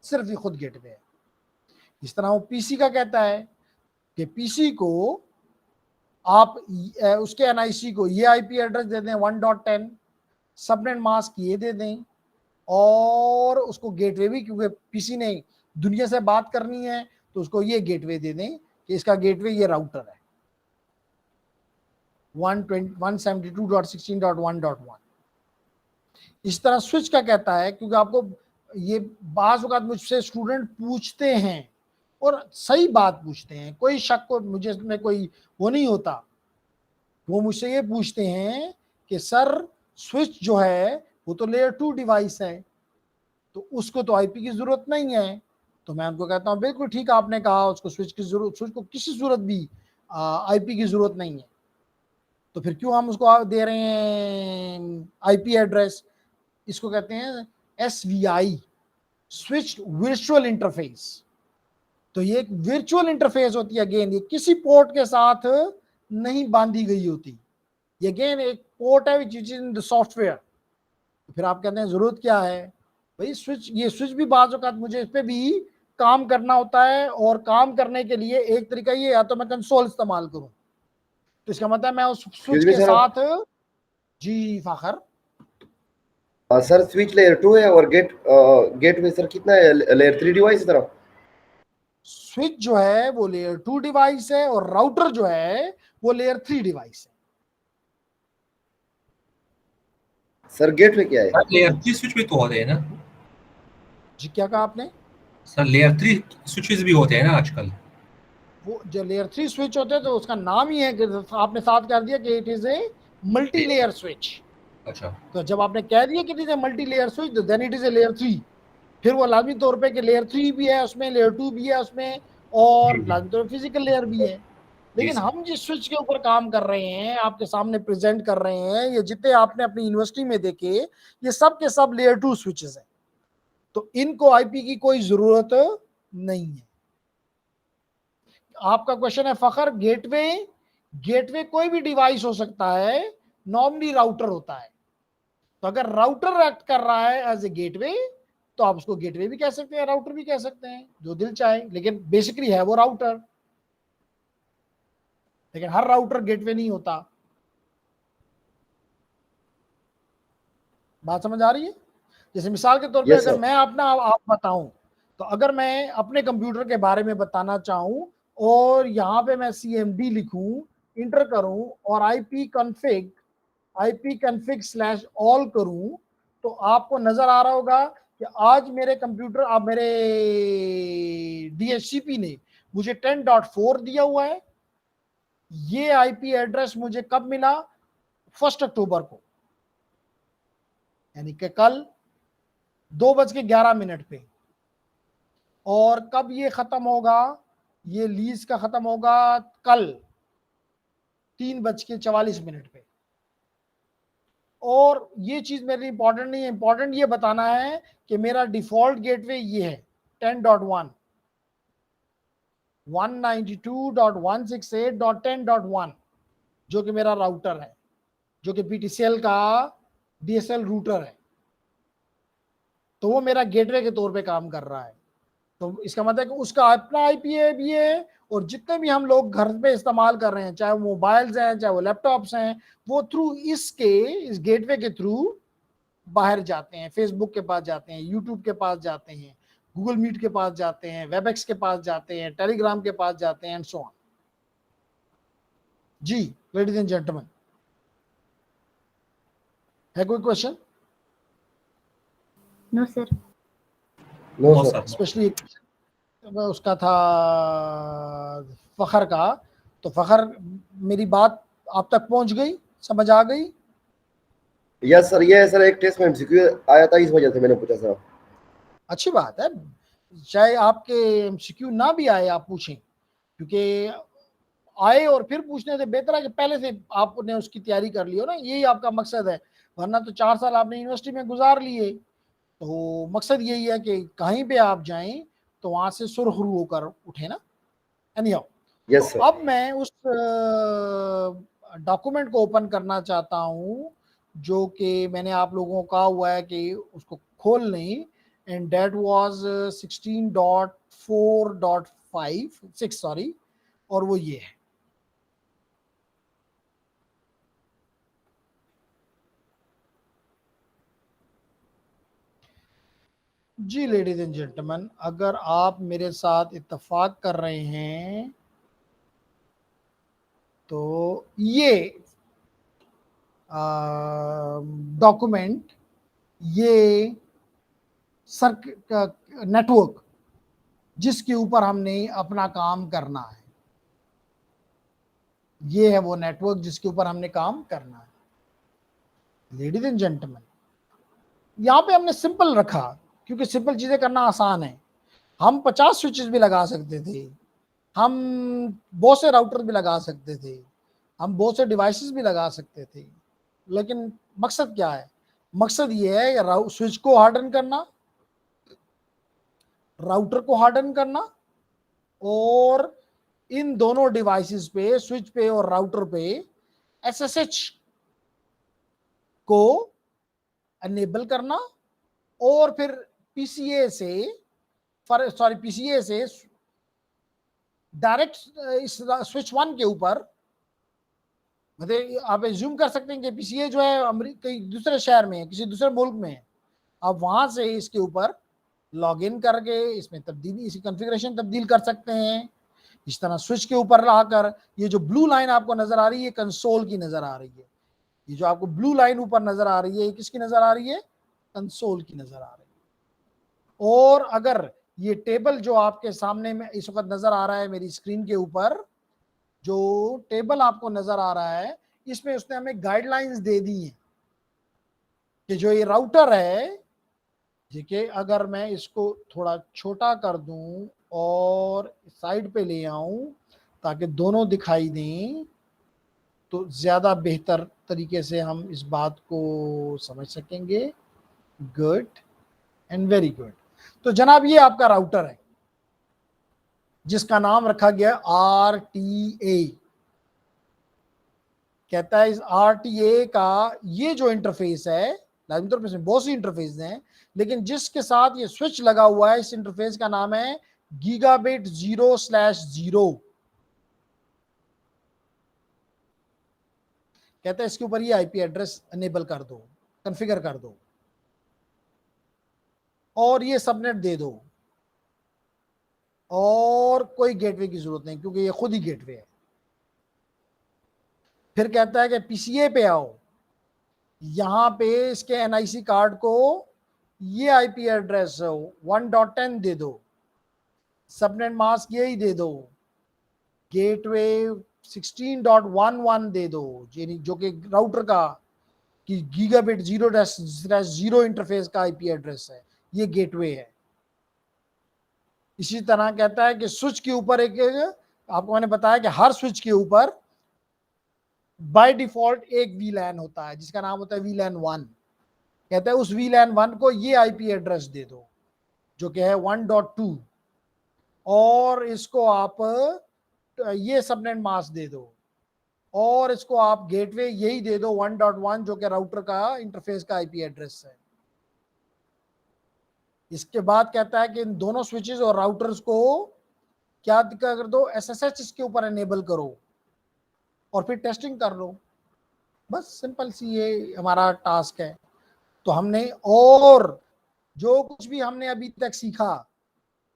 सिर्फ ये खुद गेटवे है। इस तरह वो PC का कहता है कि PC को आप उसके NIC को ये IP एड्रेस दे दें 1.10, सबनेट मास्क ये दे दें, और उसको गेटवे भी, क्योंकि PC ने दुनिया से बात करनी है तो उसको ये गेटवे दे दें कि इसका गेटवे ये राउटर है 172.16.1.1। इस तरह स्विच का कहता है, क्योंकि आपको ये बाज़ औक़ात मुझसे स्टूडेंट पूछते हैं और सही बात पूछते हैं, कोई शक को मुझे इसमें कोई वो नहीं होता। वो मुझसे ये पूछते हैं कि सर स्विच जो है वो तो लेयर 2 डिवाइस है, तो उसको तो आईपी की ज़रूरत नहीं है। तो मैं उनको कहता हूँ बिल्कुल ठीक आपने कहा, उसको स्विच को किसी सूरत भी आईपी की ज़रूरत नहीं है, तो फिर क्यों हम उसको दे रहे हैं आईपी एड्रेस? इसको कहते हैं एसवीआई, स्विच वर्चुअल इंटरफेस। तो ये एक वर्चुअल इंटरफेस होती है, अगेन ये किसी पोर्ट के साथ नहीं बांधी गई होती, ये अगेन एक पोर्ट है which is in the software. फिर आप कहते हैं जरूरत क्या है भाई? ये स्विच भी बाज़ औक़ात मुझे इस पे भी काम करना होता है, और काम करने के लिए एक तरीका ये, या तो मैं कंसोल इस्तेमाल करूं, तो इसका मतलब मैं उस स्विच के साथ। जी फाखर सर स्विच लेयर 2 है और गेटवे सर कितना है? लेयर 3 डिवाइस है तरह। स्विच जो है वो लेयर 2 डिवाइस है और राउटर जो है वो लेयर 3 डिवाइस है। सर गेटवे क्या है? लेयर 3 स्विच भी तो होते हैं ना जी क्या कहा आपने? सर? लेयर 3 स्विचेस भी होते हैं ना आजकल। वो जो लेयर 3 स्विच होते हैं तो उसका नाम ही है कि आपने साथ कर दिया कि it is a multi layer switch. अच्छा, तो जब आपने कह दिया कि it is a multi layer switch, then it is a layer 3। फिर वो लाजमी तौर पे कि लेयर 3 भी है उसमें, लेयर 2 भी है उसमें, और लाजमी तौर पे फिजिकल लेयर भी है। लेकिन हम जिस स्विच के ऊपर काम कर रहे हैं, आपके सामने प्रेजेंट कर रहे हैं, ये जितने आपने अपनी यूनिवर्सिटी में देखे, ये सब के सब लेयर 2 स्विचेस हैं, तो इनको आईपी की कोई जरूरत नहीं है। आपका क्वेश्चन है फखर, गेटवे कोई भी डिवाइस हो सकता है, नॉर्मली राउटर होता है। तो अगर राउटर एक्ट कर रहा है एज ए गेटवे, तो आप उसको गेटवे भी कह सकते हैं, राउटर भी कह सकते हैं, जो दिल चाहे, लेकिन बेसिकली है वो राउटर। लेकिन हर राउटर गेटवे नहीं होता। बात समझ आ रही है? जैसे मिसाल के तौर पे अगर मैं अपना आप बताऊं, तो अगर मैं अपने कंप्यूटर के बारे में बताना चाहूं और यहाँ पे मैं CMD लिखूं, इंटर करूं और IP config /all करूं, तो आपको नजर आ रहा होगा कि आज मेरे कंप्यूटर, अब मेरे DHCP ने मुझे 10.4 दिया हुआ है। ये IP एड्रेस मुझे कब मिला? 1 अक्टूबर को, यानी कि कल 2:11 पे। और कब ये खत्म होगा? ये लीज का खत्म होगा कल 3:44 पे। और ये चीज मेरे लिए इंपॉर्टेंट नहीं है, इंपॉर्टेंट ये बताना है कि मेरा डिफॉल्ट गेटवे ये है 10.1, 192.168.10.1, जो कि मेरा राउटर है, जो कि PTCL का DSL रूटर है। तो वो मेरा गेटवे के तौर पे काम कर रहा है। तो इसका मतलब है कि उसका अपना आईपी भी है, और जितने भी हम लोग घर पे इस्तेमाल कर रहे हैं, चाहे वो मोबाइल्स हैं, चाहे वो लैपटॉप्स हैं, वो थ्रू इस गेटवे के थ्रू बाहर जाते हैं, फेसबुक के पास जाते हैं, यूट्यूब के पास जाते हैं, गूगल मीट के पास जाते हैं, वेबएक्स के पास जाते हैं, टेलीग्राम के पास जाते हैं, एंड सो ऑन। जी लेडीज एंड जेंटलमैन, है कोई question? No sir. No sir. Specially उसका था फखर का, तो फखर मेरी बात आप तक पहुंच गई, समझ आ गई? यस सर, ये सर एक टेस्ट में एमसीक्यू आया था, इस वजह से मैंने पूछा सर। अच्छी बात है, चाहे आपके एमसीक्यू ना भी आए आप पूछें, क्योंकि आए और फिर पूछने से बेहतर है कि पहले से आपने उसकी तैयारी कर ली हो ना, यही आपका मकसद है। वरना तो 4 साल आपने यूनिवर्सिटी में गुजार लिए, तो मकसद यही है कि कहीं पे आप जाएं तो वहां से सुरखरू होकर उठे ना। एनीहाउ, यस तो सर। अब मैं उस डॉक्यूमेंट को ओपन करना चाहता हूं, जो कि मैंने आप लोगों को कहा हुआ है कि उसको खोल लें, एंड दैट वाज 16.4.56 सॉरी, और वो ये है। जी लेडीज एंड जेंटलमैन, अगर आप मेरे साथ इत्तेफाक कर रहे हैं तो ये डॉक्यूमेंट, ये नेटवर्क जिसके ऊपर हमने अपना काम करना है। ये है वो नेटवर्क जिसके ऊपर हमने काम करना है। लेडीज एंड जेंटलमैन, यहां पे हमने सिंपल रखा क्योंकि सिंपल चीजें करना आसान है। हम 50 स्विचेस भी लगा सकते थे, हम बहुत से राउटर भी लगा सकते थे, हम बहुत से डिवाइसेस भी लगा सकते थे, लेकिन मकसद क्या है? मकसद ये है स्विच को हार्डन करना, राउटर को हार्डन करना, और इन दोनों डिवाइसेस पे, स्विच पे और राउटर पे SSH को एनेबल करना, और फिर PCA से डायरेक्ट इस स्विच 1 के ऊपर, मतलब आप एज्यूम कर सकते हैं कि PCA जो है कहीं दूसरे शहर में है, किसी दूसरे मुल्क में है, आप वहां से इसके ऊपर लॉग इन करके इसमें तब्दीली, इसकी कॉन्फ़िगरेशन तब्दील कर सकते हैं। इस तरह स्विच के ऊपर लाकर, ये जो ब्लू लाइन आपको नजर आ रही है कंसोल की नजर आ रही है, ये जो आपको ब्लू लाइन ऊपर नजर आ रही है किसकी नजर आ रही है? कंसोल की नजर आ रही है। और अगर ये टेबल जो आपके सामने में इस वक्त नजर आ रहा है मेरी स्क्रीन के ऊपर, जो टेबल आपको नजर आ रहा है, इसमें उसने हमें गाइडलाइंस दे दी है कि जो ये राउटर है, ठीक है, अगर मैं इसको थोड़ा छोटा कर दूं और साइड पे ले आऊं ताकि दोनों दिखाई दें, तो ज्यादा बेहतर तरीके से हम इस बात को समझ सकेंगे। Good and very good. तो जनाब ये आपका राउटर है जिसका नाम रखा गया RTA। कहता है इस RTA का ये जो इंटरफेस है, लाजमी तौर पर बहुत सी इंटरफेस हैं, लेकिन जिसके साथ ये स्विच लगा हुआ है, इस इंटरफेस का नाम है गीगाबिट 0/0। कहता है इसके ऊपर ये IP एड्रेस एनेबल कर दो, कॉन्फ़िगर कर दो, और ये सबनेट दे दो, और कोई गेटवे की जरूरत नहीं क्योंकि ये खुद ही गेटवे है। फिर कहता है कि PCA पे आओ, यहां पे इसके NIC कार्ड को ये IP एड्रेस 1.10 दे दो, सबनेट मास्क यही दे दो, गेटवे 16.11 दे दो, जो कि राउटर का कि गीगाबिट 0/0 इंटरफेस का IP एड्रेस है, ये गेटवे है। इसी तरह कहता है कि स्विच के ऊपर आपको मैंने बताया कि हर स्विच के ऊपर बाय डिफॉल्ट एक VLAN होता है जिसका नाम होता है VLAN 1। कहता है उस VLAN 1 को ये IP एड्रेस दे दो जो कि है 1.2, और इसको आप ये सबनेट मास्क दे दो, और इसको आप गेटवे यही दे दो 1.1 जो कि राउटर का इंटरफेस का IP एड्रेस है। इसके बाद कहता है कि इन दोनों स्विचेस और राउटर्स को क्या कर दो, SSH इसके ऊपर एनेबल करो और फिर टेस्टिंग कर लो। बस सिंपल सी ये हमारा टास्क है। तो हमने, और जो कुछ भी हमने अभी तक सीखा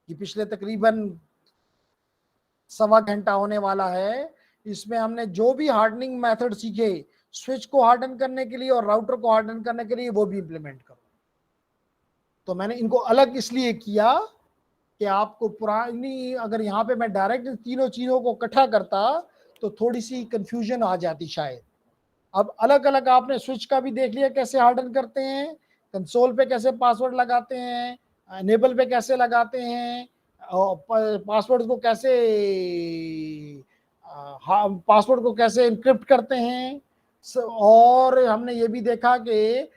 कि पिछले तकरीबन 1.25 घंटा होने वाला है, इसमें हमने जो भी हार्डनिंग मेथड सीखे स्विच को हार्डन करने के लिए और राउटर को हार्डन करने के लिए, वो भी इंप्लीमेंट करो। तो मैंने इनको अलग इसलिए किया कि आपको पुरानी, अगर यहाँ पे मैं डायरेक्ट तीनों चीज़ों को इकट्ठा करता तो थोड़ी सी कंफ्यूजन आ जाती शायद। अब अलग अलग आपने स्विच का भी देख लिया कैसे हार्डन करते हैं, कंसोल पे कैसे पासवर्ड लगाते हैं, एनेबल पे कैसे लगाते हैं, पासवर्ड को कैसे इनक्रिप्ट करते हैं, और हमने ये भी देखा कि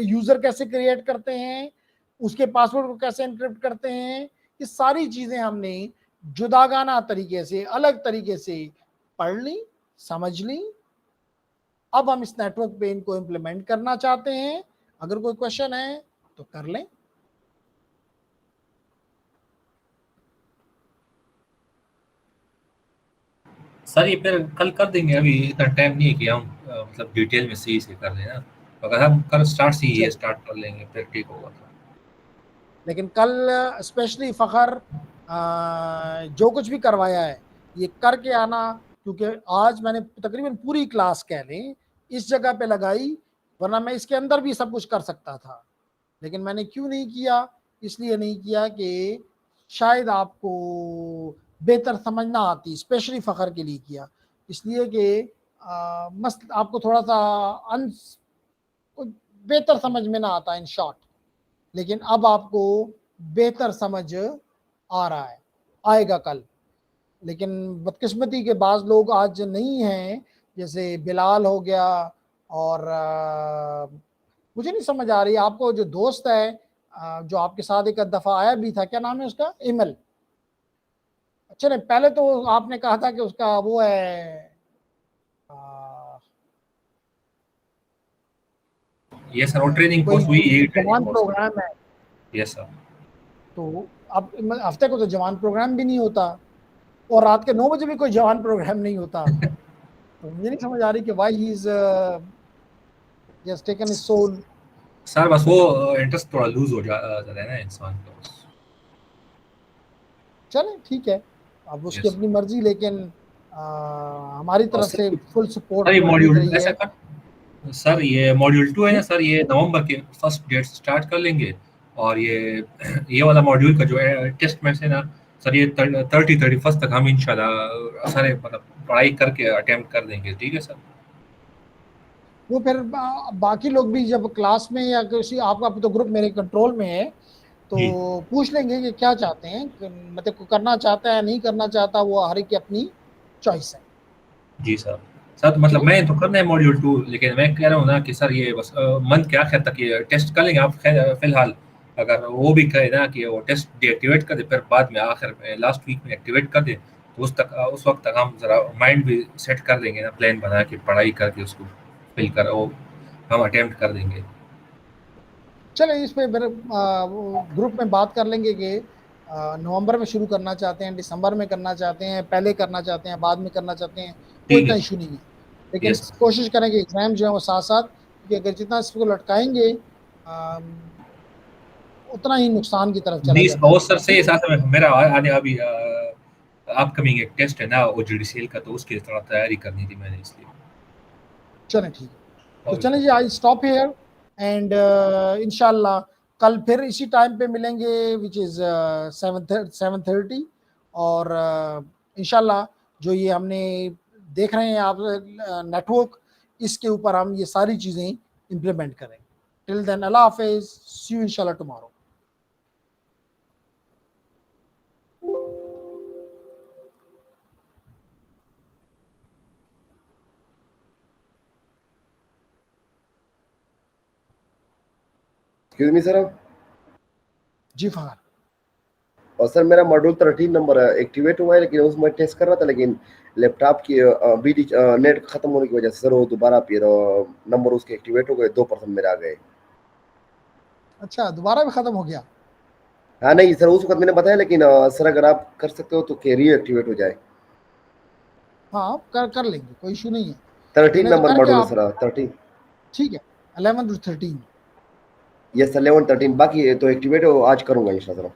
यूजर कैसे क्रिएट करते हैं, उसके पासवर्ड को कैसे इनक्रिप्ट करते हैं। ये सारी चीजें हमने जुदागाना तरीके से, अलग तरीके से पढ़ ली, समझ ली। अब हम इस नेटवर्क पे इनको इंप्लीमेंट करना चाहते हैं। अगर कोई क्वेश्चन है तो कर लें। सर ये फिर कल कर देंगे, अभी इतना टाइम नहीं है कि हम मतलब डिटेल में सही से कर लें ना। अगर हम कल स्टार्ट से ही स्टार्ट कर लेंगे फिर ठीक होगा। लेकिन कल स्पेशली फ़खर जो कुछ भी करवाया है ये करके आना, क्योंकि आज मैंने तकरीबन पूरी क्लास कह लें इस जगह पे लगाई, वरना मैं इसके अंदर भी सब कुछ कर सकता था। लेकिन मैंने क्यों नहीं किया, इसलिए नहीं किया कि शायद आपको बेहतर समझ ना आती, स्पेशली फ़खर के लिए किया, इसलिए कि आपको थोड़ा सा बेहतर समझ में ना आता इन शॉर्ट। लेकिन अब आपको बेहतर समझ आ रहा है, आएगा कल। लेकिन बदकिस्मती के बाज़ लोग आज नहीं हैं, जैसे बिलाल हो गया, और मुझे नहीं समझ आ रही, आपको जो दोस्त है जो आपके साथ एक दफ़ा आया भी था, क्या नाम है उसका, इमल। अच्छा नहीं, पहले तो आपने कहा था कि उसका वो है यस सर, वो ट्रेनिंग कोई कोर्स हुई, यही ट्रेनिंग जवान कोर्स। प्रोग्राम है, यस सर। तो अब हफ्ते को तो जवान प्रोग्राम भी नहीं होता, और रात के 9 बजे भी कोई जवान प्रोग्राम नहीं होता। तो मुझे नहीं समझ आ रही कि why he is just taken his soul. Sir बस वो इंटरेस्ट थोड़ा लूज हो जाता है ना इंसान का। चलें ठीक है, अब उसकी यस अपनी मर्जी, लेकिन हमारी और तरफ से फुल सर सपोर्ट ये मिल मॉड्यूल रही ऐसा है। कर, सर ये मॉड्यूल 2 है ना जी सर, ये नवंबर के फर्स्ट डेट से स्टार्ट कर लेंगे। और ये वाला मॉड्यूल का जो है टेस्ट में से ना सर, ये 31 तक हम इंशाल्लाह सारे मतलब पढ़ाई करके अटेम्प्ट कर देंगे। ठीक है सर। वो फिर बाकी लोग भी जब क्लास में या किसी, आपका तो ग्रुप मेरे कंट्रोल में है, तो जी पूछ लेंगे कि क्या चाहते हैं, मतलब को करना चाहता है नहीं करना चाहता, वो हर एक की अपनी चॉइस है। जी सर। सर ठीक मतलब है, मैं तो करना है मॉड्यूल 2, लेकिन मैं कह रहा हूँ ना कि सर ये बस मंथ के आखिर तक ये टेस्ट कर लेंगे। आप फिलहाल अगर वो भी कहे ना कि वो टेस्ट डीएक्टिवेट कर दे, फिर बाद में आखिर में लास्ट वीक में एक्टिवेट कर दे, तो उस वक्त तक हम जरा माइंड भी सेट कर देंगे ना, प्लान बना के पढ़ाई करके उसको फिल कर वो हम अटेम्प्ट कर देंगे। चले इस पे फिर ग्रुप में बात कर लेंगे कि नवंबर में शुरू करना चाहते हैं, दिसंबर में करना चाहते हैं, पहले करना चाहते हैं, बाद में करना चाहते हैं, कोई ठीक इतना है इशू नहीं है। लेकिन यस कोशिश करेंगे एग्जाम जो है वो साथ साथ, क्योंकि अगर जितना इसको लटकाएंगे उतना ही नुकसान की तरफ चला जी। जाता है। और सर ठीक से है, साथ में मेरा आने अभी अपकमिंग एक टेस्ट है ना वो जुडिशियल का, तो उसकी थोड़ा तैयारी करनी थी मैंने, इसलिए। चलें ठीक है, तो ओके चलें जी, sir. I stop here, and इंशाल्लाह कल फिर इसी टाइम पे मिलेंगे, विच इज़ 7:30, और इंशाल्लाह जो ये हमने देख रहे हैं आप नेटवर्क, इसके ऊपर हम ये सारी चीज़ें इम्प्लीमेंट करेंगे। टिल देन अल्लाह हाफिज़, सी यू इंशाल्लाह टुमारो। Excuse me sir. जी फ़खर, और सर मेरा मॉड्यूल 13 नंबर एक्टिवेट हुआ है, लेकिन उसमें टेस्ट कर रहा था, लेकिन लैपटॉप की बीडी नेट खत्म होने की वजह से सर वो दोबारा फिर नंबर उसके एक्टिवेट हो गए, 2% मेरे आ गए। अच्छा दोबारा भी ख़त्म हो गया? हाँ नहीं सर, उस वक्त मैंने बताया, लेकिन सर अगर आप कर सकते हो तो रीएक्टिवेट हो जाए। हाँ कर लेंगे, कोई इशू नहीं है। 13 मैंने तो नंबर करके मॉड्यूल है आप, सर, 13। ठीक है, 11 to 13। यस सर, 11 13 बाकी तो एक्टिवेट हो आज करूंगा इंशाल्लाह।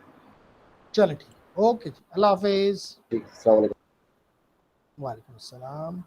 चले ठीक है, ओके जी, अल्लाह हाफिज़। ठीक, अस्सलाम वालेकुम। वालेकुम अस्सलाम।